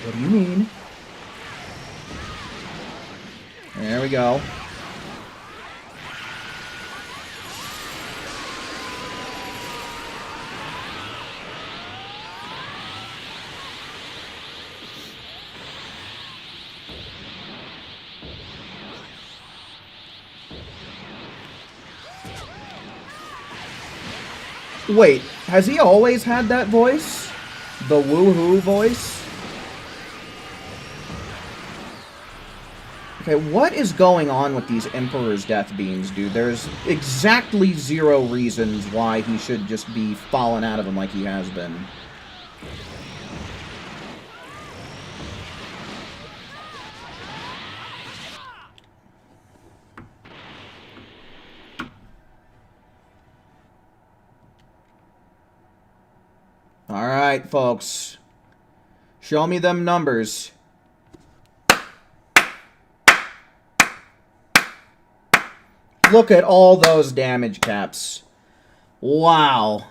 What do you mean? There we go. Wait, has he always had that voice? The woohoo voice? Okay, what is going on with these Emperor's Death Beams, dude? There's exactly 0 reasons why he should just be falling out of them like he has been. Alright, folks. Show me them numbers. Look at all those damage caps. Wow.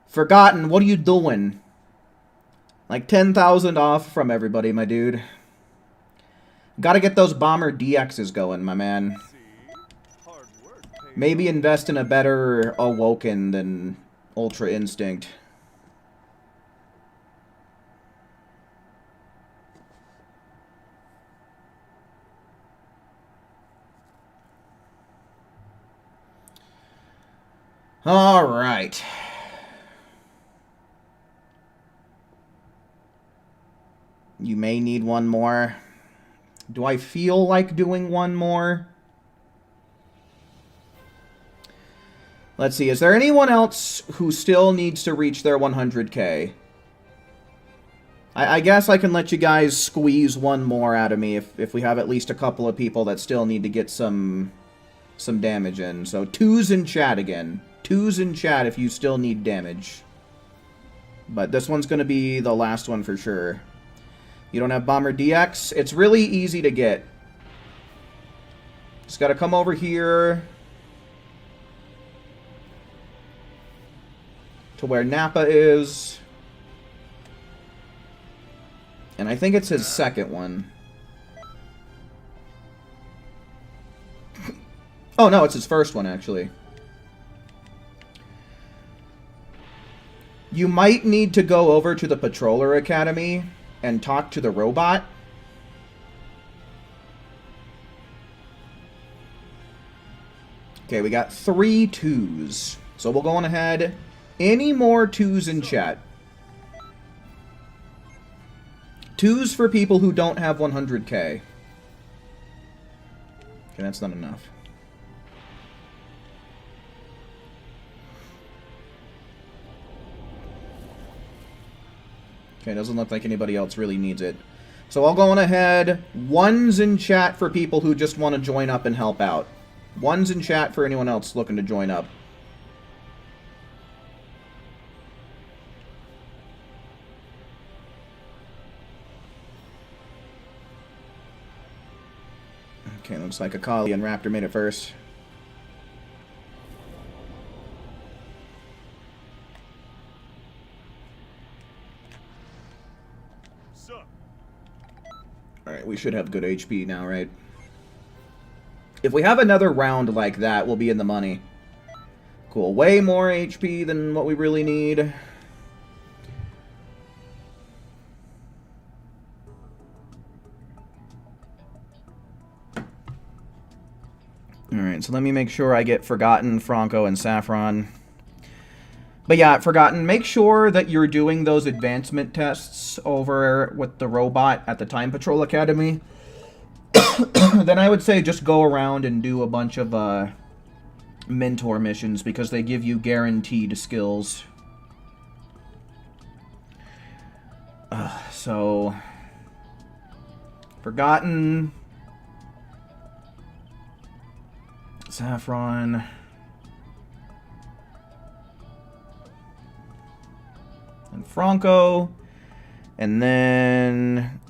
Forgotten, what are you doing? Like 10,000 off from everybody, my dude. Gotta get those Bomber DXs going, my man. Maybe invest in a better Awoken than Ultra Instinct. All right. You may need one more. Do I feel like doing one more? Let's see. Is there anyone else who still needs to reach their 100K? I guess I can let you guys squeeze one more out of me if we have at least a couple of people that still need to get some damage in. So 2s in chat again. 2s in chat if you still need damage. But this one's going to be the last one for sure. You don't have Bomber DX? It's really easy to get. Just got to come over here to where Nappa is. And I think it's his second one. Oh, no, it's his first one, actually. You might need to go over to the Patroller Academy and talk to the robot. Okay, we got 3 2s. So we'll go on ahead. Any more 2s in chat? 2s for people who don't have 100K. Okay, that's not enough. Okay, doesn't look like anybody else really needs it. So I'll go on ahead. 1s in chat for people who just want to join up and help out. 1s in chat for anyone else looking to join up. Okay, looks like Akali and Raptor made it first. Alright, we should have good HP now, right? If we have another round like that, we'll be in the money. Cool. Way more HP than what we really need. Alright, so let me make sure I get Forgotten, Franco, and Saffron. But yeah, Forgotten, make sure that you're doing those advancement tests over with the robot at the Time Patrol Academy. Then I would say just go around and do a bunch of mentor missions because they give you guaranteed skills. So, Forgotten, Saffron, and Franco, and then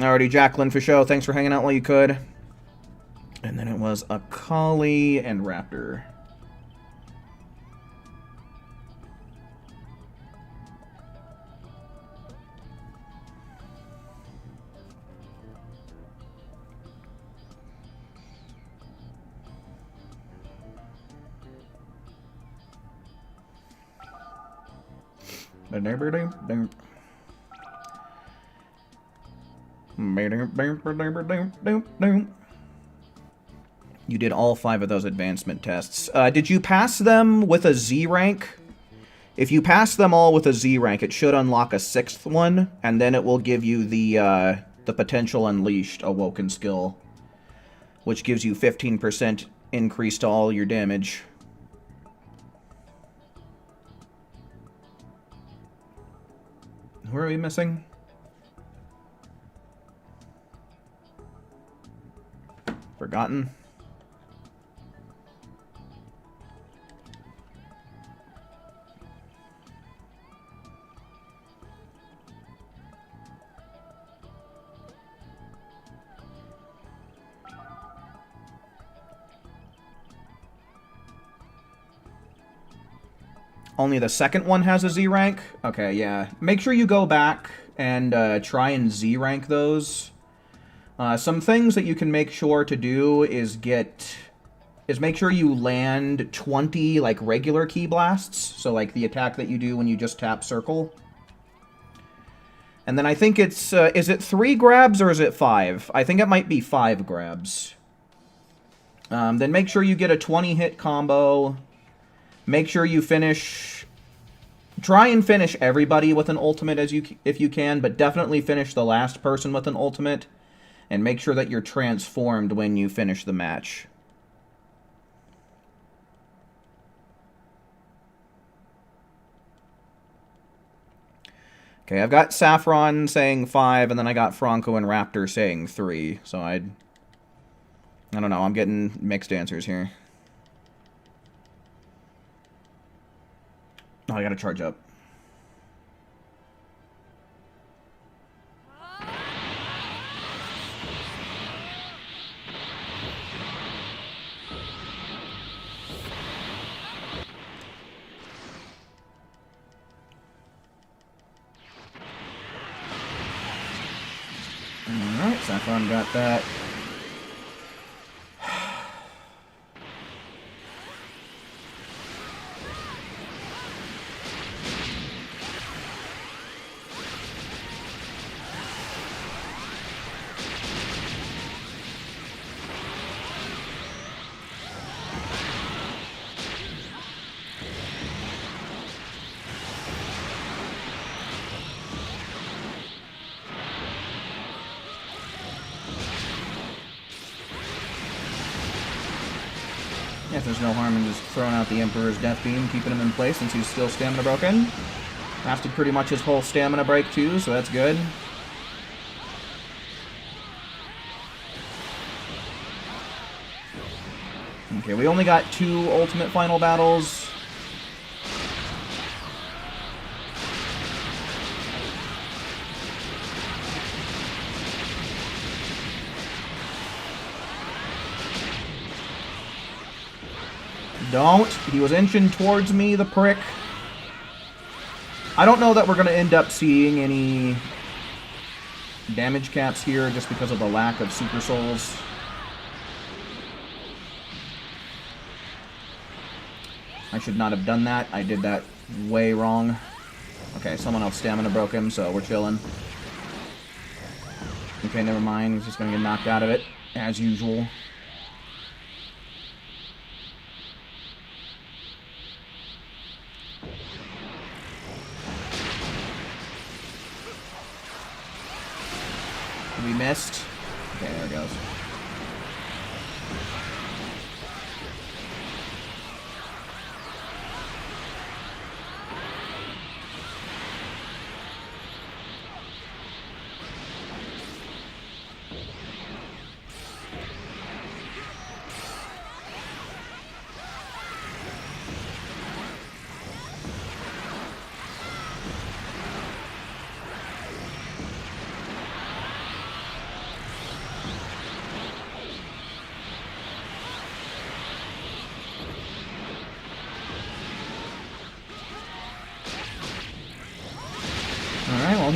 Alrighty, Jacqueline for show. Thanks for hanging out while you could. And then it was a Collie and Raptor. You did all 5 of those advancement tests. Did you pass them with a Z rank? If you pass them all with a Z rank, it should unlock a 6th one, and then it will give you the Potential Unleashed Awoken skill, which gives you 15% increase to all your damage. Who are we missing? Forgotten. Only the second one has a Z rank? Okay, yeah. Make sure you go back and try and Z rank those. Some things that you can make sure to do is make sure you land 20 like regular key blasts. So like the attack that you do when you just tap circle. And then I think it's is it 3 grabs or is it 5? I think it might be 5 grabs. Then make sure you get a 20 hit combo. Make sure you finish. Try and finish everybody with an ultimate if you can, but definitely finish the last person with an ultimate. And make sure that you're transformed when you finish the match. Okay, I've got Saffron saying 5, and then I got Franco and Raptor saying 3. So I don't know, I'm getting mixed answers here. Oh, I gotta charge up. Alright, Saffron got that. If there's no harm in just throwing out the Emperor's Death Beam, keeping him in place since he's still stamina broken. Lasted pretty much his whole stamina break too, so that's good. Okay, we only got 2 ultimate final battles. Don't. He was inching towards me, the prick. I don't know that we're going to end up seeing any damage caps here just because of the lack of Super Souls. I should not have done that. I did that way wrong. Okay, someone else stamina broke him, so we're chilling. Okay, never mind. He's just going to get knocked out of it, as usual. We missed. Okay, there it goes.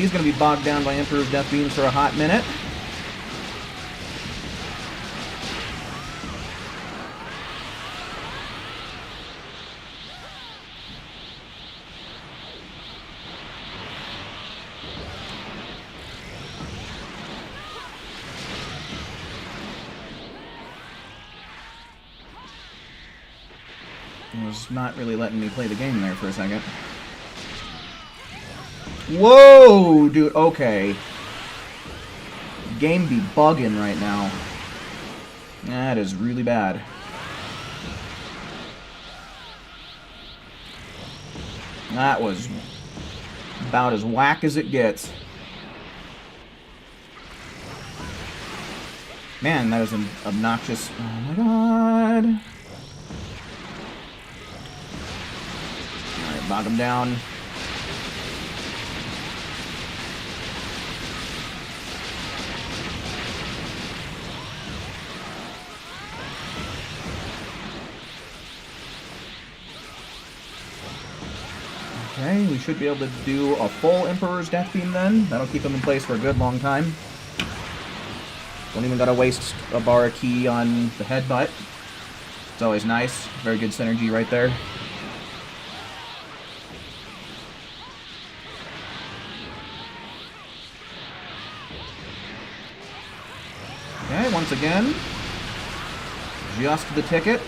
he's going to be bogged down by Emperor's Death Beams for a hot minute. It was not really letting me play the game there for a second. Whoa, dude, okay. Game be bugging right now. That is really bad. That was about as whack as it gets. Man, that is an obnoxious... Oh my god. Alright, bog him down. Okay, we should be able to do a full Emperor's Death Beam then. That'll keep him in place for a good long time. Don't even gotta waste a bar of key on the headbutt. It's always nice. Very good synergy right there. Okay, once again, just the ticket.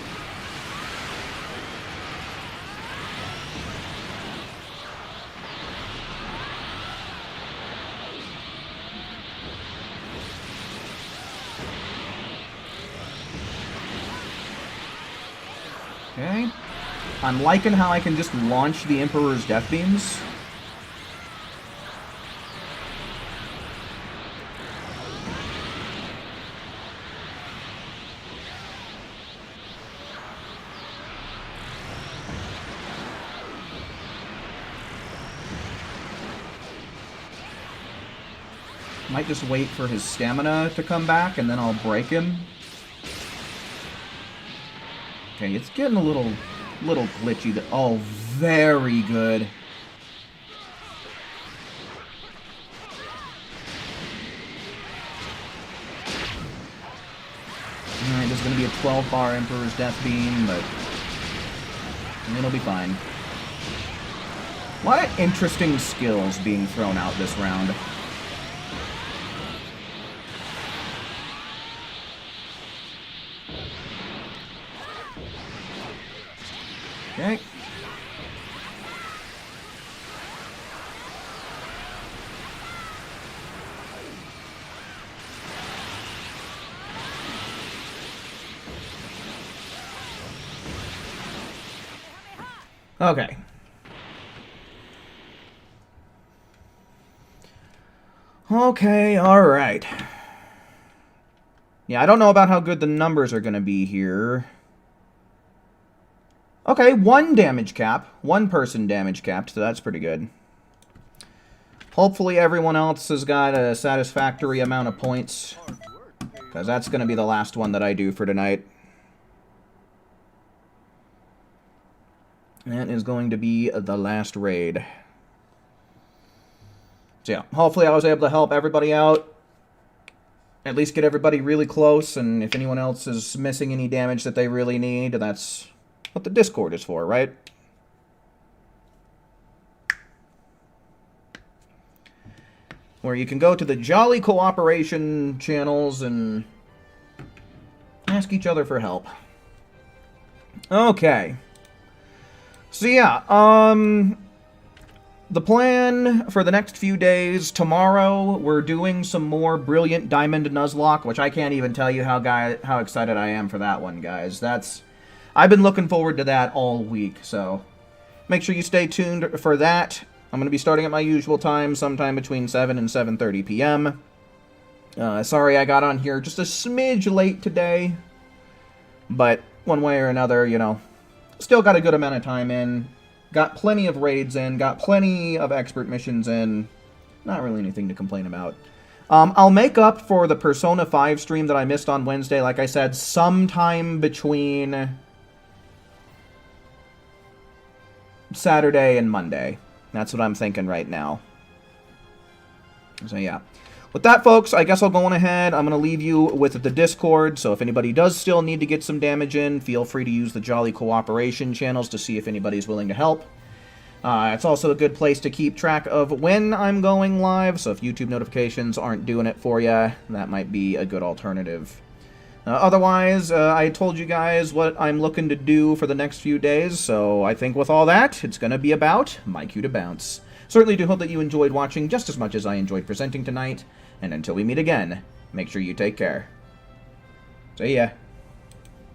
Okay. I'm liking how I can just launch the Emperor's Death Beams. Might just wait for his stamina to come back and then I'll break him. Okay, it's getting a little glitchy. Oh, very good. Alright, there's going to be a 12-bar Emperor's Death Beam, but it'll be fine. A lot of interesting skills being thrown out this round. Okay. Okay. Okay, alright. Yeah, I don't know about how good the numbers are going to be here. Okay, 1 damage cap. 1 person damage capped, so that's pretty good. Hopefully everyone else has got a satisfactory amount of points, because that's going to be the last one that I do for tonight. That is going to be the last raid. So yeah, hopefully I was able to help everybody out. At least get everybody really close, and if anyone else is missing any damage that they really need, that's what the Discord is for, right? Where you can go to the Jolly Cooperation channels and ask each other for help. Okay. So yeah, the plan for the next few days, tomorrow we're doing some more Brilliant Diamond Nuzlocke, which I can't even tell you how excited I am for that one, guys. I've been looking forward to that all week, so make sure you stay tuned for that. I'm going to be starting at my usual time, sometime between 7 and 7:30 p.m. Sorry I got on here just a smidge late today, but one way or another, you know, still got a good amount of time in, got plenty of raids in, got plenty of expert missions in, not really anything to complain about. I'll make up for the Persona 5 stream that I missed on Wednesday, like I said, sometime between Saturday and Monday. That's what I'm thinking right now. So yeah. With that, folks, I guess I'll go on ahead. I'm going to leave you with the Discord, so if anybody does still need to get some damage in, feel free to use the Jolly Cooperation channels to see if anybody's willing to help. It's also a good place to keep track of when I'm going live, so if YouTube notifications aren't doing it for you, that might be a good alternative. Otherwise, I told you guys what I'm looking to do for the next few days, so I think with all that, it's going to be about my cue to bounce. Certainly do hope that you enjoyed watching just as much as I enjoyed presenting tonight, and until we meet again, make sure you take care. See ya.